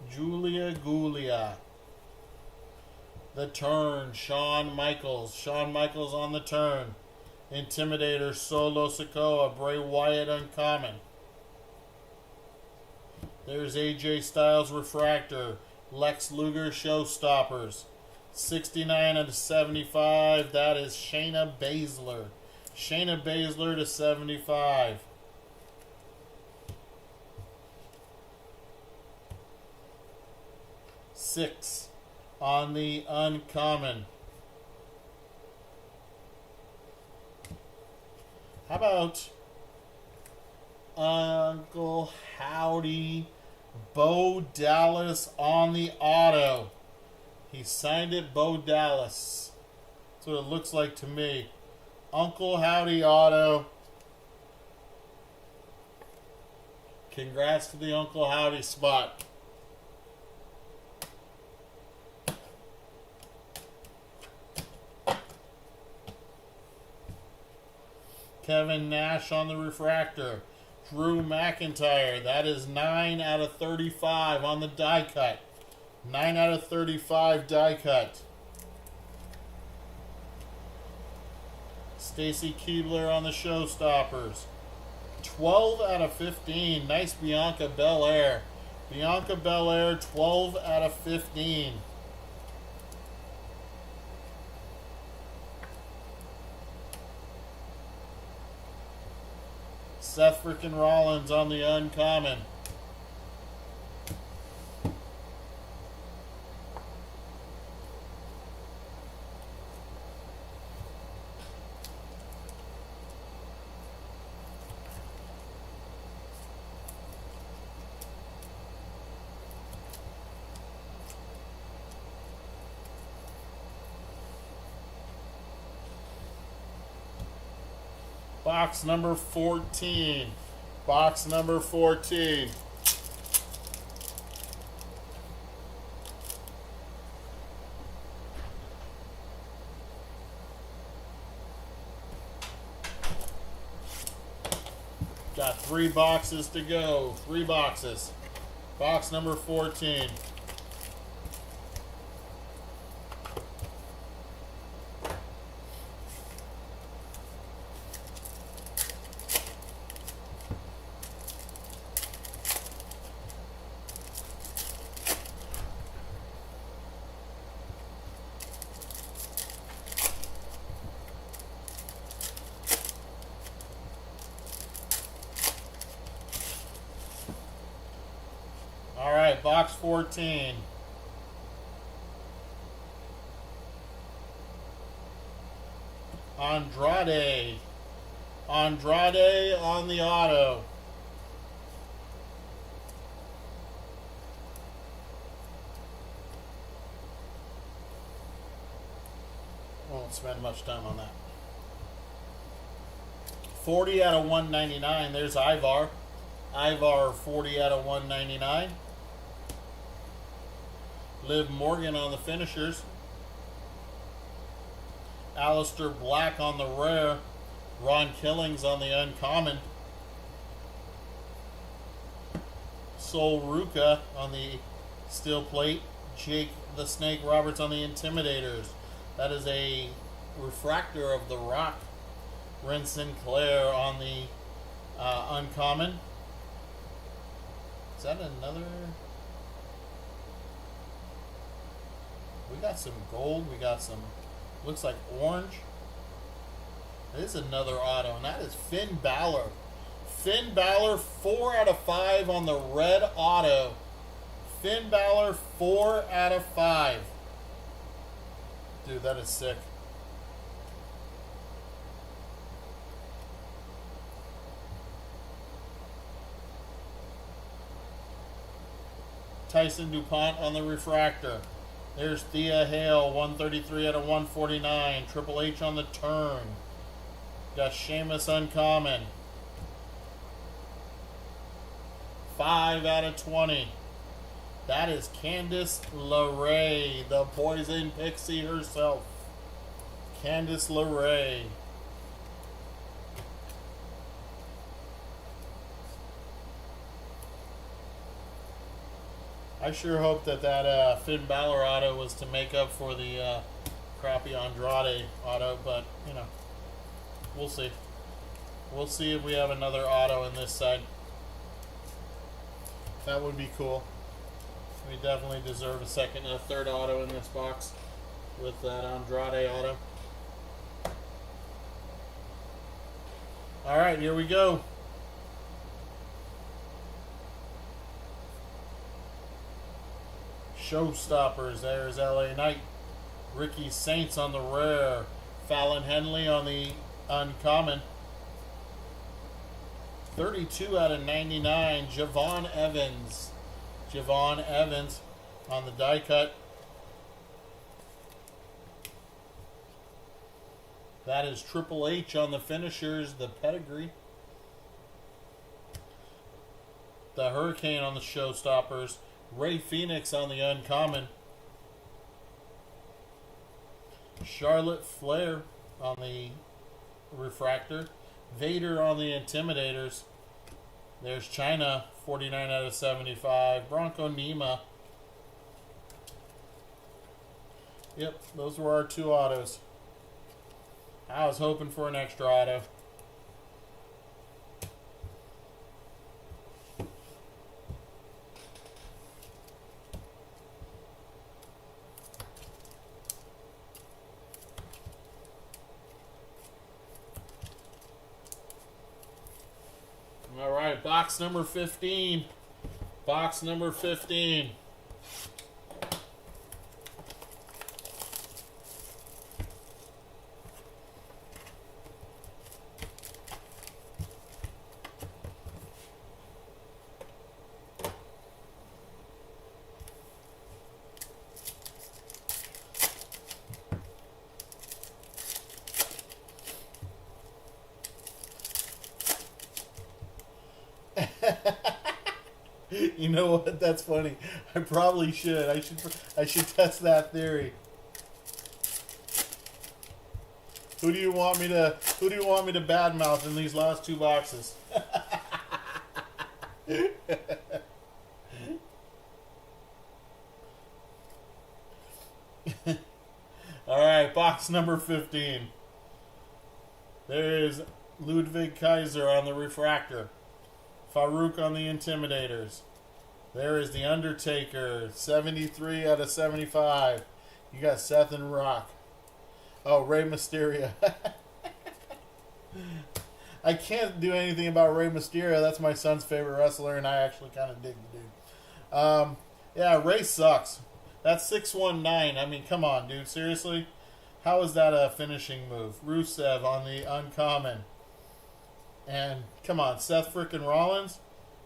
Julia Gulia. The turn, Shawn Michaels. Shawn Michaels on the turn. Intimidator, Solo Sikoa. Bray Wyatt uncommon. There's AJ Styles Refractor. Lex Luger Showstoppers. 69 out of 75. That is Shayna Baszler. Shayna Baszler to 75. Six on the uncommon. How about Uncle Howdy Bo Dallas on the auto? He signed it Bo Dallas. That's what it looks like to me. Uncle Howdy auto. Congrats to the Uncle Howdy spot. Kevin Nash on the refractor. Drew McIntyre. That is 9 out of 35 on the die cut. 9 out of 35 die cut. Stacy Keibler on the Showstoppers. 12 out of 15. Nice Bianca Belair. Bianca Belair, 12 out of 15. Seth frickin' Rollins on the uncommon. Box number 14. Box number 14. Got 3 boxes to go. 3 boxes. Box number 14. Alright, box 14. Andrade. Andrade on the auto. Won't spend much time on that. 40 out of 199. There's Ivar. Ivar, 40 out of 199. Liv Morgan on the finishers. Aleister Black on the rare. Ron Killings on the uncommon. Sol Ruka on the steel plate. Jake the Snake Roberts on the Intimidators. That is a refractor of The Rock. Ren Sinclair on the uncommon. Is that another? We got some gold. We got some, looks like orange. This is another auto, and that is Finn Balor. Finn Balor, 4 out of 5 on the red auto. Finn Balor, 4 out of 5. Dude, that is sick. Tyson DuPont on the refractor. There's Thea Hale, 133 out of 149. Triple H on the turn. Got Sheamus uncommon. 5 out of 20. That is Candice LeRae, the Poison Pixie herself. Candice LeRae. I sure hope that Finn Balor auto was to make up for the crappy Andrade auto, but you know, we'll see. We'll see if we have another auto in this side. That would be cool. We definitely deserve a third auto in this box with that Andrade auto. All right, here we go. Showstoppers. There's LA Knight. Ricky Saints on the rare. Fallon Henley on the uncommon. 32 out of 99. Javon Evans. Javon Evans on the die cut. That is Triple H on the finishers, the pedigree. The Hurricane on the Showstoppers. Ray Phoenix on the uncommon. Charlotte Flair on the refractor. Vader on the Intimidators. There's China, 49 out of 75. Bronco Nima. Yep, those were our two autos. I was hoping for an extra auto. All right, box number 15. Box number 15. You know what? That's funny. I probably should. I should test that theory. Who do you want me to badmouth in these last two boxes? All right, box number 15. There is Ludwig Kaiser on the refractor. Farouk on the Intimidators. There is The Undertaker, 73 out of 75. You got Seth and Rock. Oh, Rey Mysterio. I can't do anything about Rey Mysterio. That's my son's favorite wrestler, and I actually kind of dig the dude. Yeah, Rey sucks. That's 619. I mean, come on, dude. Seriously? How is that a finishing move? Rusev on the uncommon. And, come on, Seth frickin' Rollins?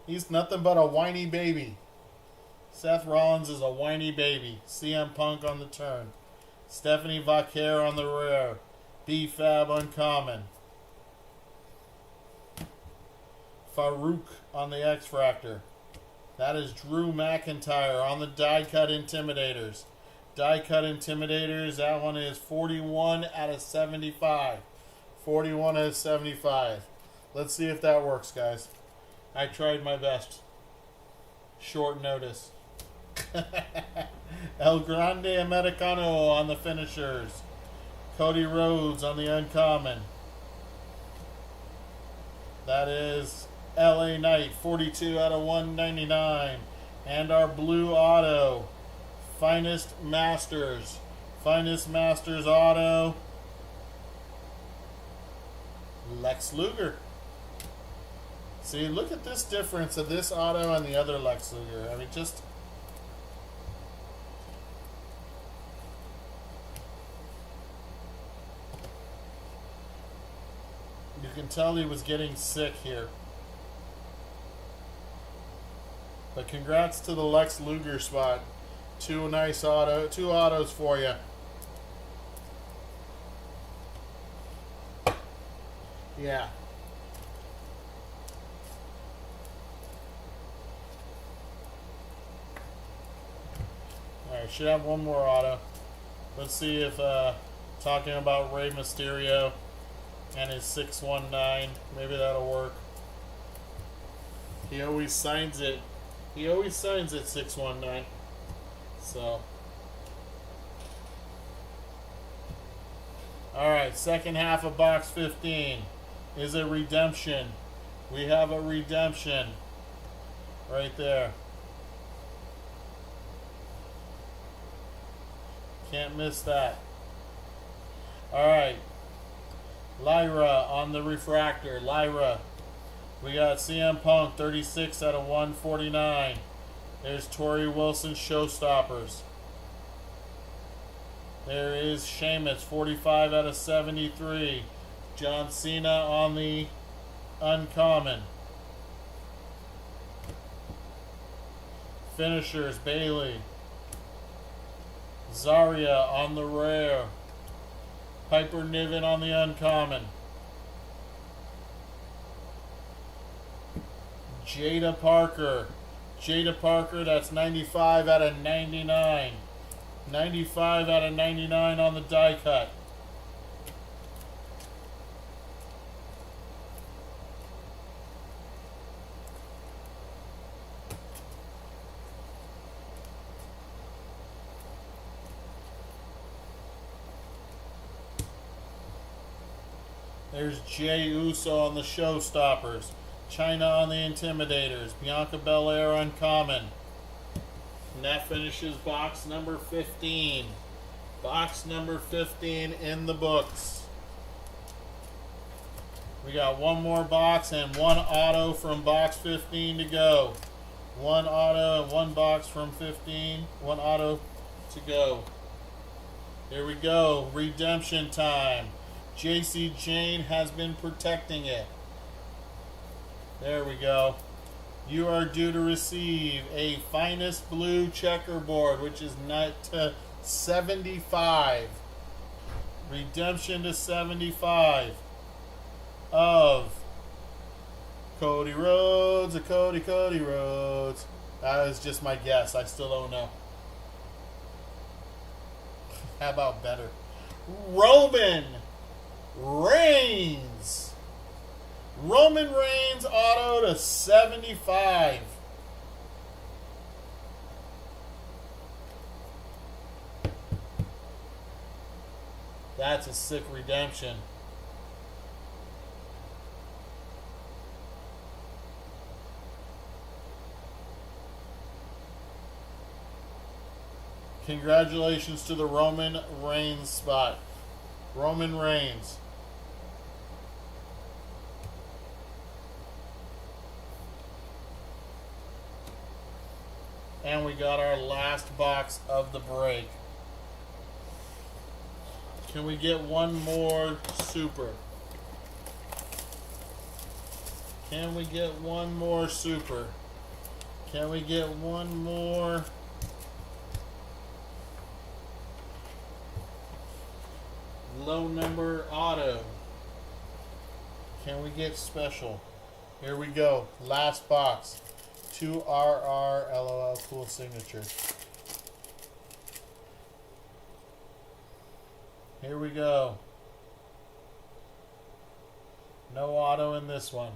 He's nothing but a whiny baby. Seth Rollins is a whiny baby. CM Punk on the turn. Stephanie Vaquer on the rare. B-Fab uncommon. Farouk on the X-Fractor. That is Drew McIntyre on the die-cut Intimidators. Die-cut Intimidators, that one is 41 out of 75. 41 out of 75. Let's see if that works, guys. I tried my best. Short notice. El Grande Americano on the finishers. Cody Rhodes on the uncommon. That is LA Knight, 42 out of 199. And our blue auto. Finest Masters. Finest Masters auto. Lex Luger. See, look at this difference of this auto and the other Lex Luger. I mean, just... You can tell he was getting sick here. But congrats to the Lex Luger spot. Two autos for you. Yeah. Alright, should have one more auto. Let's see if talking about Rey Mysterio and his 619, maybe that'll work. He always signs it. He always signs at 619. So. Alright, second half of box 15 is a redemption. We have a redemption right there. Can't miss that. Alright. Lyra on the refractor. Lyra. We got CM Punk 36 out of 149. There's Tori Wilson Showstoppers. There is Sheamus 45 out of 73. John Cena on the uncommon. Finishers Bailey. Zarya on the rare. Piper Niven on the uncommon. Jada Parker. Jada Parker, that's 95 out of 99. 95 out of 99 on the die cut. There's Jey Uso on the Showstoppers. Chyna on the Intimidators. Bianca Belair uncommon. And that finishes box number 15. Box number 15 in the books. We got one more box and one auto from box 15 to go. One auto and one box from 15. One auto to go. Here we go. Redemption time. JC Jane has been protecting it. There we go. You are due to receive a finest blue checkerboard, which is not to 75. Redemption to 75 of Cody Rhodes, Cody Rhodes. That was just my guess. I still don't know. How about better? Roman Reigns. Roman Reigns auto to 75. That's a sick redemption. Congratulations to the Roman Reigns spot. Roman Reigns. And we got our last box of the break. Can we get one more super? Can we get one more super? Can we get one more? Low number auto. Can we get special? Here we go. Last box. 2RR LOL cool signature. Here we go. No auto in this one.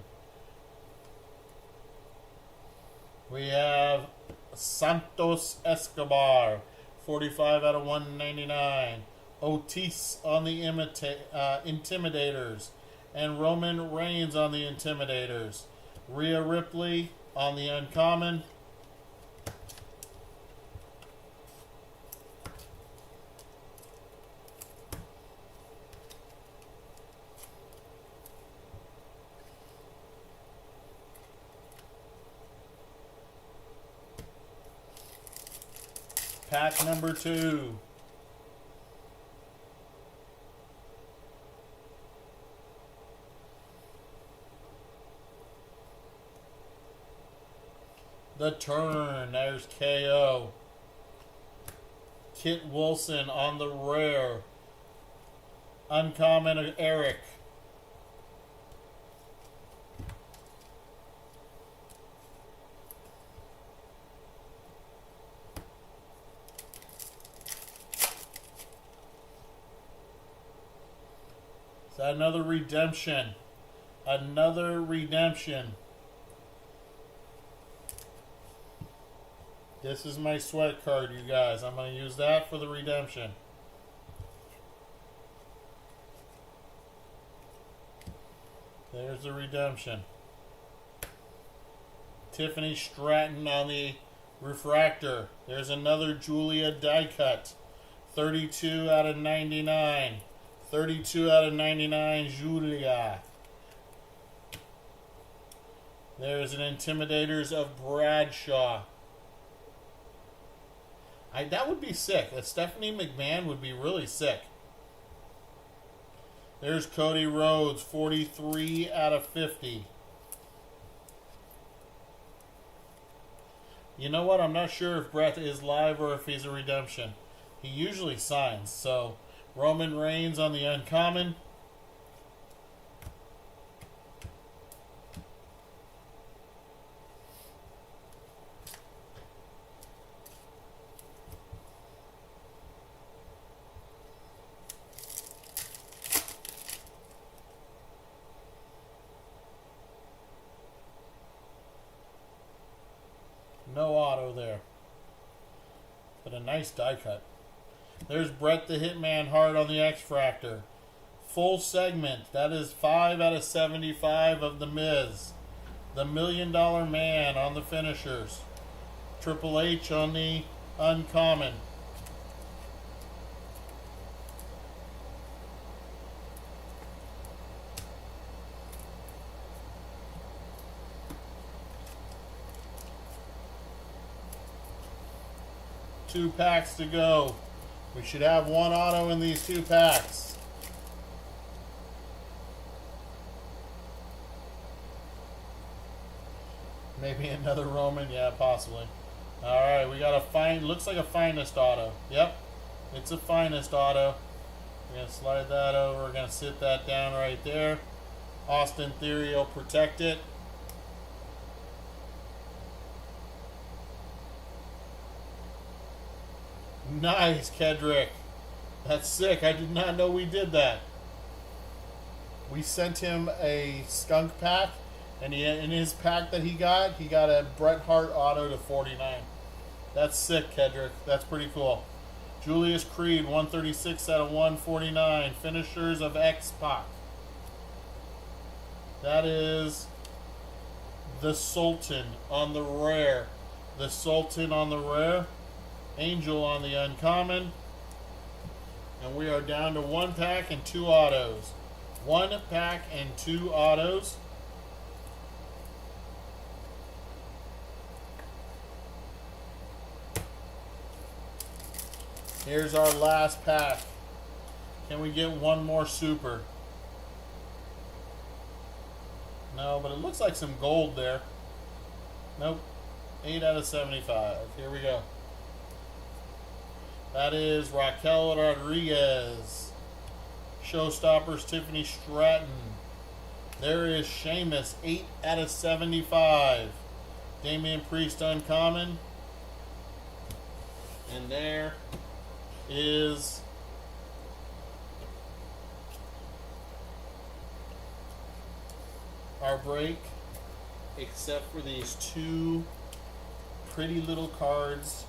We have Santos Escobar, 45 out of 199. Otis on the Intimidators. And Roman Reigns on the Intimidators. Rhea Ripley on the uncommon. Pack number 2. The turn. There's KO. Kit Wilson on the rare. Uncommon Eric. Is that another redemption? Another redemption. This is my sweat card, you guys. I'm going to use that for the redemption. There's the redemption. Tiffany Stratton on the refractor. There's another Julia die cut. 32 out of 99. 32 out of 99, Julia. There's an Intimidators of Bradshaw. That would be sick. A Stephanie McMahon would be really sick. There's Cody Rhodes, 43 out of 50. You know what? I'm not sure if Brett is live or if he's a redemption. He usually signs. So, Roman Reigns on the uncommon. No auto there. But a nice die cut. There's Bret the Hitman Hart on the X-Fractor. Full segment. That is 5 out of 75 of The Miz. The $1 Million Man on the finishers. Triple H on the uncommon. Two packs to go. We should have one auto in these two packs. Maybe another Roman, yeah, possibly. All right, we got a fine. Looks like a finest auto. Yep, it's a finest auto. We're gonna slide that over. We're gonna sit that down right there. Austin Theory will protect it. Nice, Kedrick. That's sick. I did not know we did that. We sent him a skunk pack, and in his pack that he got a Bret Hart auto to 49. That's sick, Kedrick. That's pretty cool. Julius Creed, 136 out of 149. Finishers of X-Pac. That is the Sultan on the rare. The Sultan on the rare. Angel on the uncommon. And we are down to one pack and two autos. One pack and two autos. Here's our last pack. Can we get one more super? No, but it looks like some gold there. Nope. 8 out of 75. Here we go. That is Raquel Rodriguez. Showstoppers, Tiffany Stratton. There is Sheamus, 8 out of 75. Damian Priest uncommon. And there is our break, except for these two pretty little cards.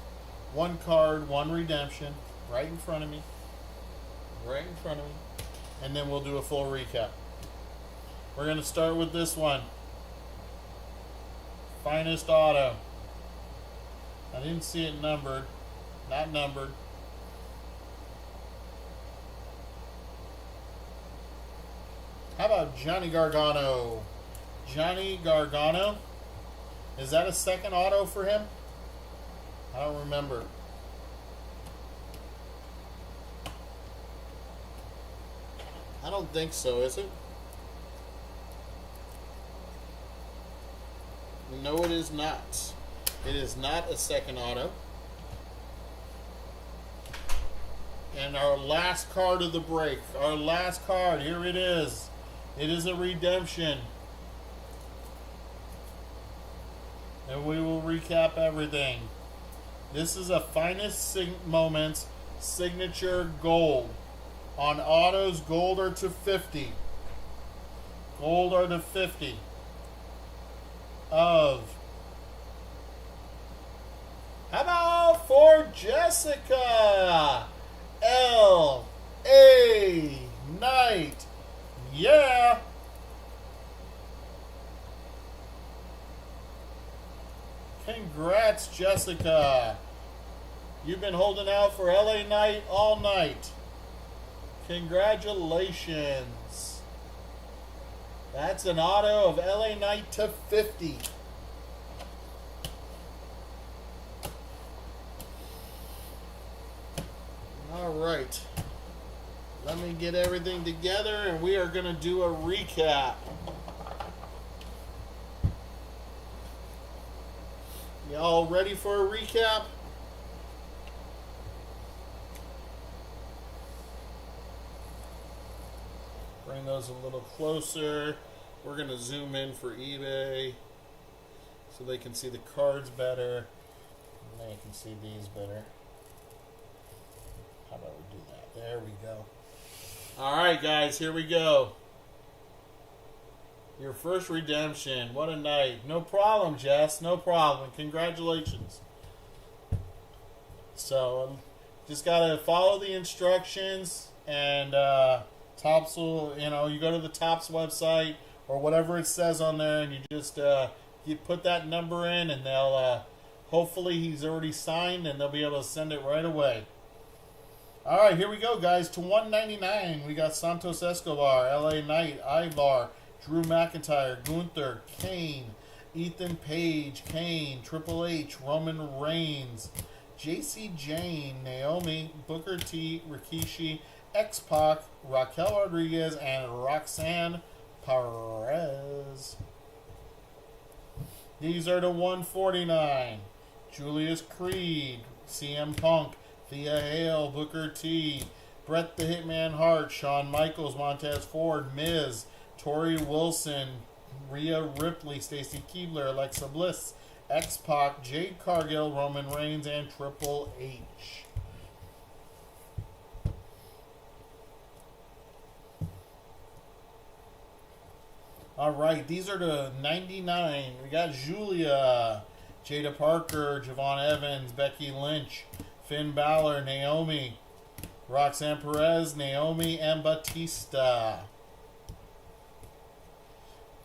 One card, one redemption, right in front of me. Right in front of me. And then we'll do a full recap. We're going to start with this one. Finest auto. I didn't see it numbered. Not numbered. How about Johnny Gargano? Johnny Gargano? Is that a second auto for him? I don't remember. I don't think so, is it? No, it is not. It is not a second auto. And our last card of the break. Our last card. Here it is. It is a redemption. And we will recap everything. This is a Finest Moments signature gold. On autos, gold are to 50. Gold are to 50. Of. How about Jessica L.A. Knight. Yeah. Congrats, Jessica. You've been holding out for LA Knight all night. Congratulations. That's an auto of LA Knight to 50. All right. Let me get everything together and we are going to do a recap. Y'all ready for a recap? Bring those a little closer. We're going to zoom in for eBay so they can see the cards better. And they can see these better. How about we do that? There we go. All right, guys, here we go. Your first redemption. What a night. No problem, Jess. No problem. Congratulations. So, just got to follow the instructions and Topps will, you go to the Topps website or whatever it says on there and you just you put that number in and they'll hopefully he's already signed and they'll be able to send it right away. All right, here we go, guys. To 199, we got Santos Escobar, LA Knight, Ivar, Drew McIntyre, Gunther, Kane, Ethan Page, Kane, Triple H, Roman Reigns, JC Jane, Naomi, Booker T, Rikishi, X-Pac, Raquel Rodriguez, and Roxanne Perez. These are to 149. Julius Creed, CM Punk, Thea Hale, Booker T, Bret the Hitman Hart, Shawn Michaels, Montez Ford, Miz, Tori Wilson, Rhea Ripley, Stacy Keibler, Alexa Bliss, X-Pac, Jade Cargill, Roman Reigns, and Triple H. All right, these are the 99. We got Julia, Jada Parker, Javon Evans, Becky Lynch, Finn Balor, Naomi, Roxanne Perez, Naomi, and Batista.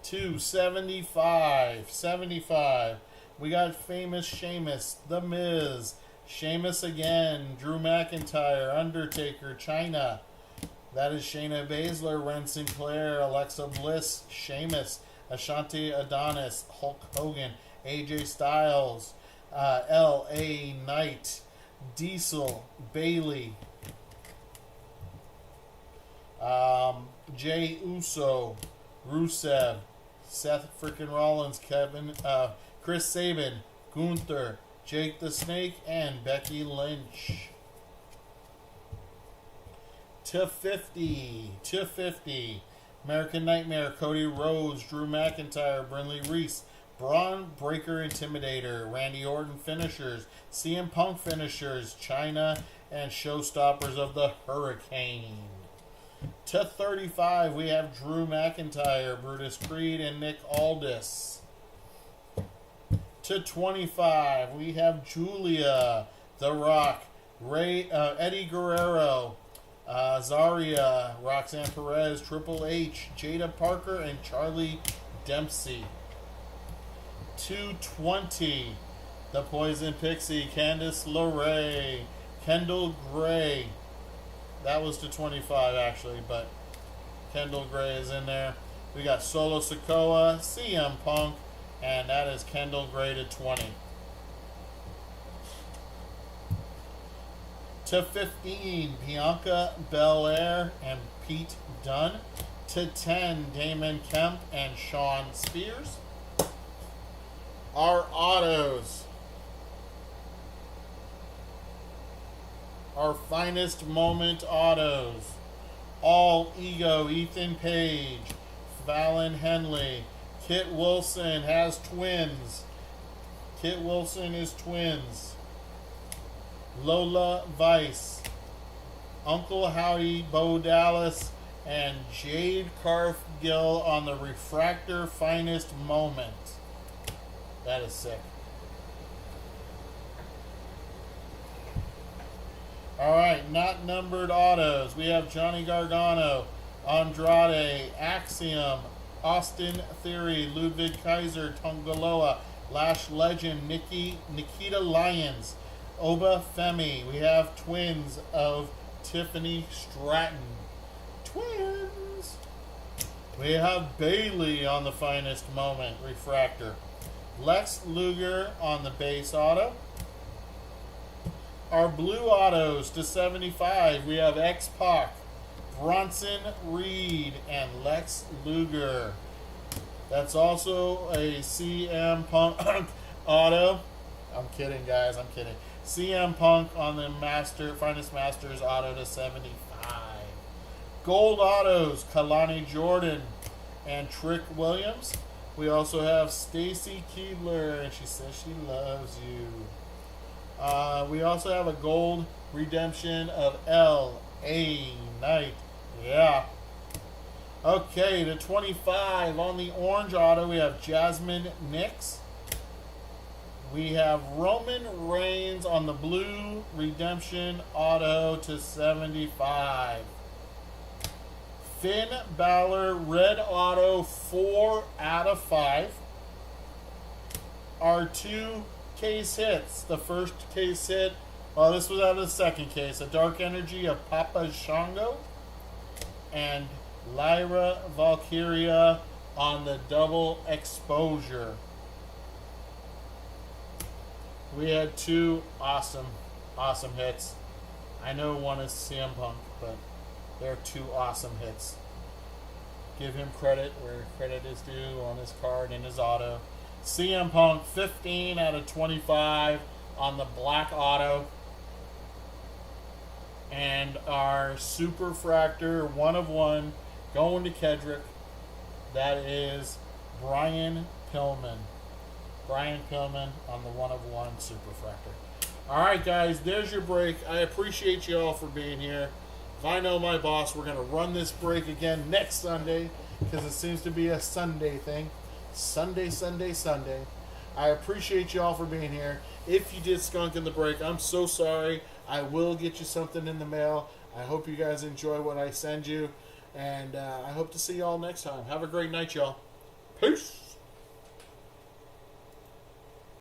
275. We got famous Sheamus, The Miz, Sheamus again, Drew McIntyre, Undertaker, Chyna. That is Shayna Baszler, Ren Sinclair, Alexa Bliss, Sheamus, Ashanti Adonis, Hulk Hogan, AJ Styles, L.A. Knight, Diesel, Bailey, Jay Uso, Rusev, Seth freaking Rollins, Chris Sabin, Gunther, Jake the Snake, and Becky Lynch. To 50. American Nightmare, Cody Rhodes, Drew McIntyre, Brinley Reese, Braun Breaker Intimidator, Randy Orton finishers, CM Punk finishers, Chyna, and Showstoppers of the Hurricane. To 35, we have Drew McIntyre, Brutus Creed, and Nick Aldis. To 25, we have Julia, The Rock, Eddie Guerrero, Zarya, Roxanne Perez, Triple H, Jada Parker, and Charlie Dempsey. 220, the Poison Pixie, Candice LeRae, Kendall Gray. That was to 25 actually, but Kendall Gray is in there. We got Solo Sikoa, CM Punk, and that is Kendall Gray to 20. To 15, Bianca Belair and Pete Dunne. To 10, Damon Kemp and Sean Spears. Our autos. Our finest moment autos. All Ego, Ethan Page, Fallon Henley. Kit Wilson has twins. Kit Wilson is twins. Lola Vice, Uncle Howdy, Bo Dallas, and Jade Cargill on the Refractor Finest Moment. That is sick. All right, not numbered autos. We have Johnny Gargano, Andrade, Axiom, Austin Theory, Ludwig Kaiser, Tongaloa, Lash Legend, Nikita Lyons, Oba Femi. We have twins of Tiffany Stratton. Twins. We have Bailey on the Finest Moment refractor. Lex Luger on the base auto. Our blue autos to 75, we have X-Pac, Bronson Reed, and Lex Luger. That's also a CM Punk auto. I'm kidding, guys. I'm kidding. CM Punk on the Finest Masters auto to 75. Gold autos, Kalani Jordan and Trick Williams. We also have Stacy Keebler, and she says she loves you. We also have a gold redemption of L.A. Knight. Yeah. Okay, to 25 on the orange auto, we have Jasmine Nix. We have Roman Reigns on the blue redemption auto to 75. Finn Balor red auto 4 out of 5. Our 2 case hits. The first case hit, well, this was out of the second case. A Dark Energy of Papa Shango and Lyra Valkyria on the double exposure. We had 2 awesome hits. I know one is CM Punk, but they're 2 awesome hits. Give him credit where credit is due on his card and his auto. CM Punk 15 out of 25 on the black auto. And our Super Fractor 1 of 1 going to Kedrick. That is Brian Pillman. Brian Pillman on the 1 of 1 Super Fractor. Alright guys, there's your break. I appreciate you all for being here. If I know my boss, we're going to run this break again next Sunday because it seems to be a Sunday thing. Sunday. I appreciate you all for being here. If you did skunk in the break, I'm so sorry. I will get you something in the mail. I hope you guys enjoy what I send you. And I hope to see you all next time. Have a great night, y'all. Peace.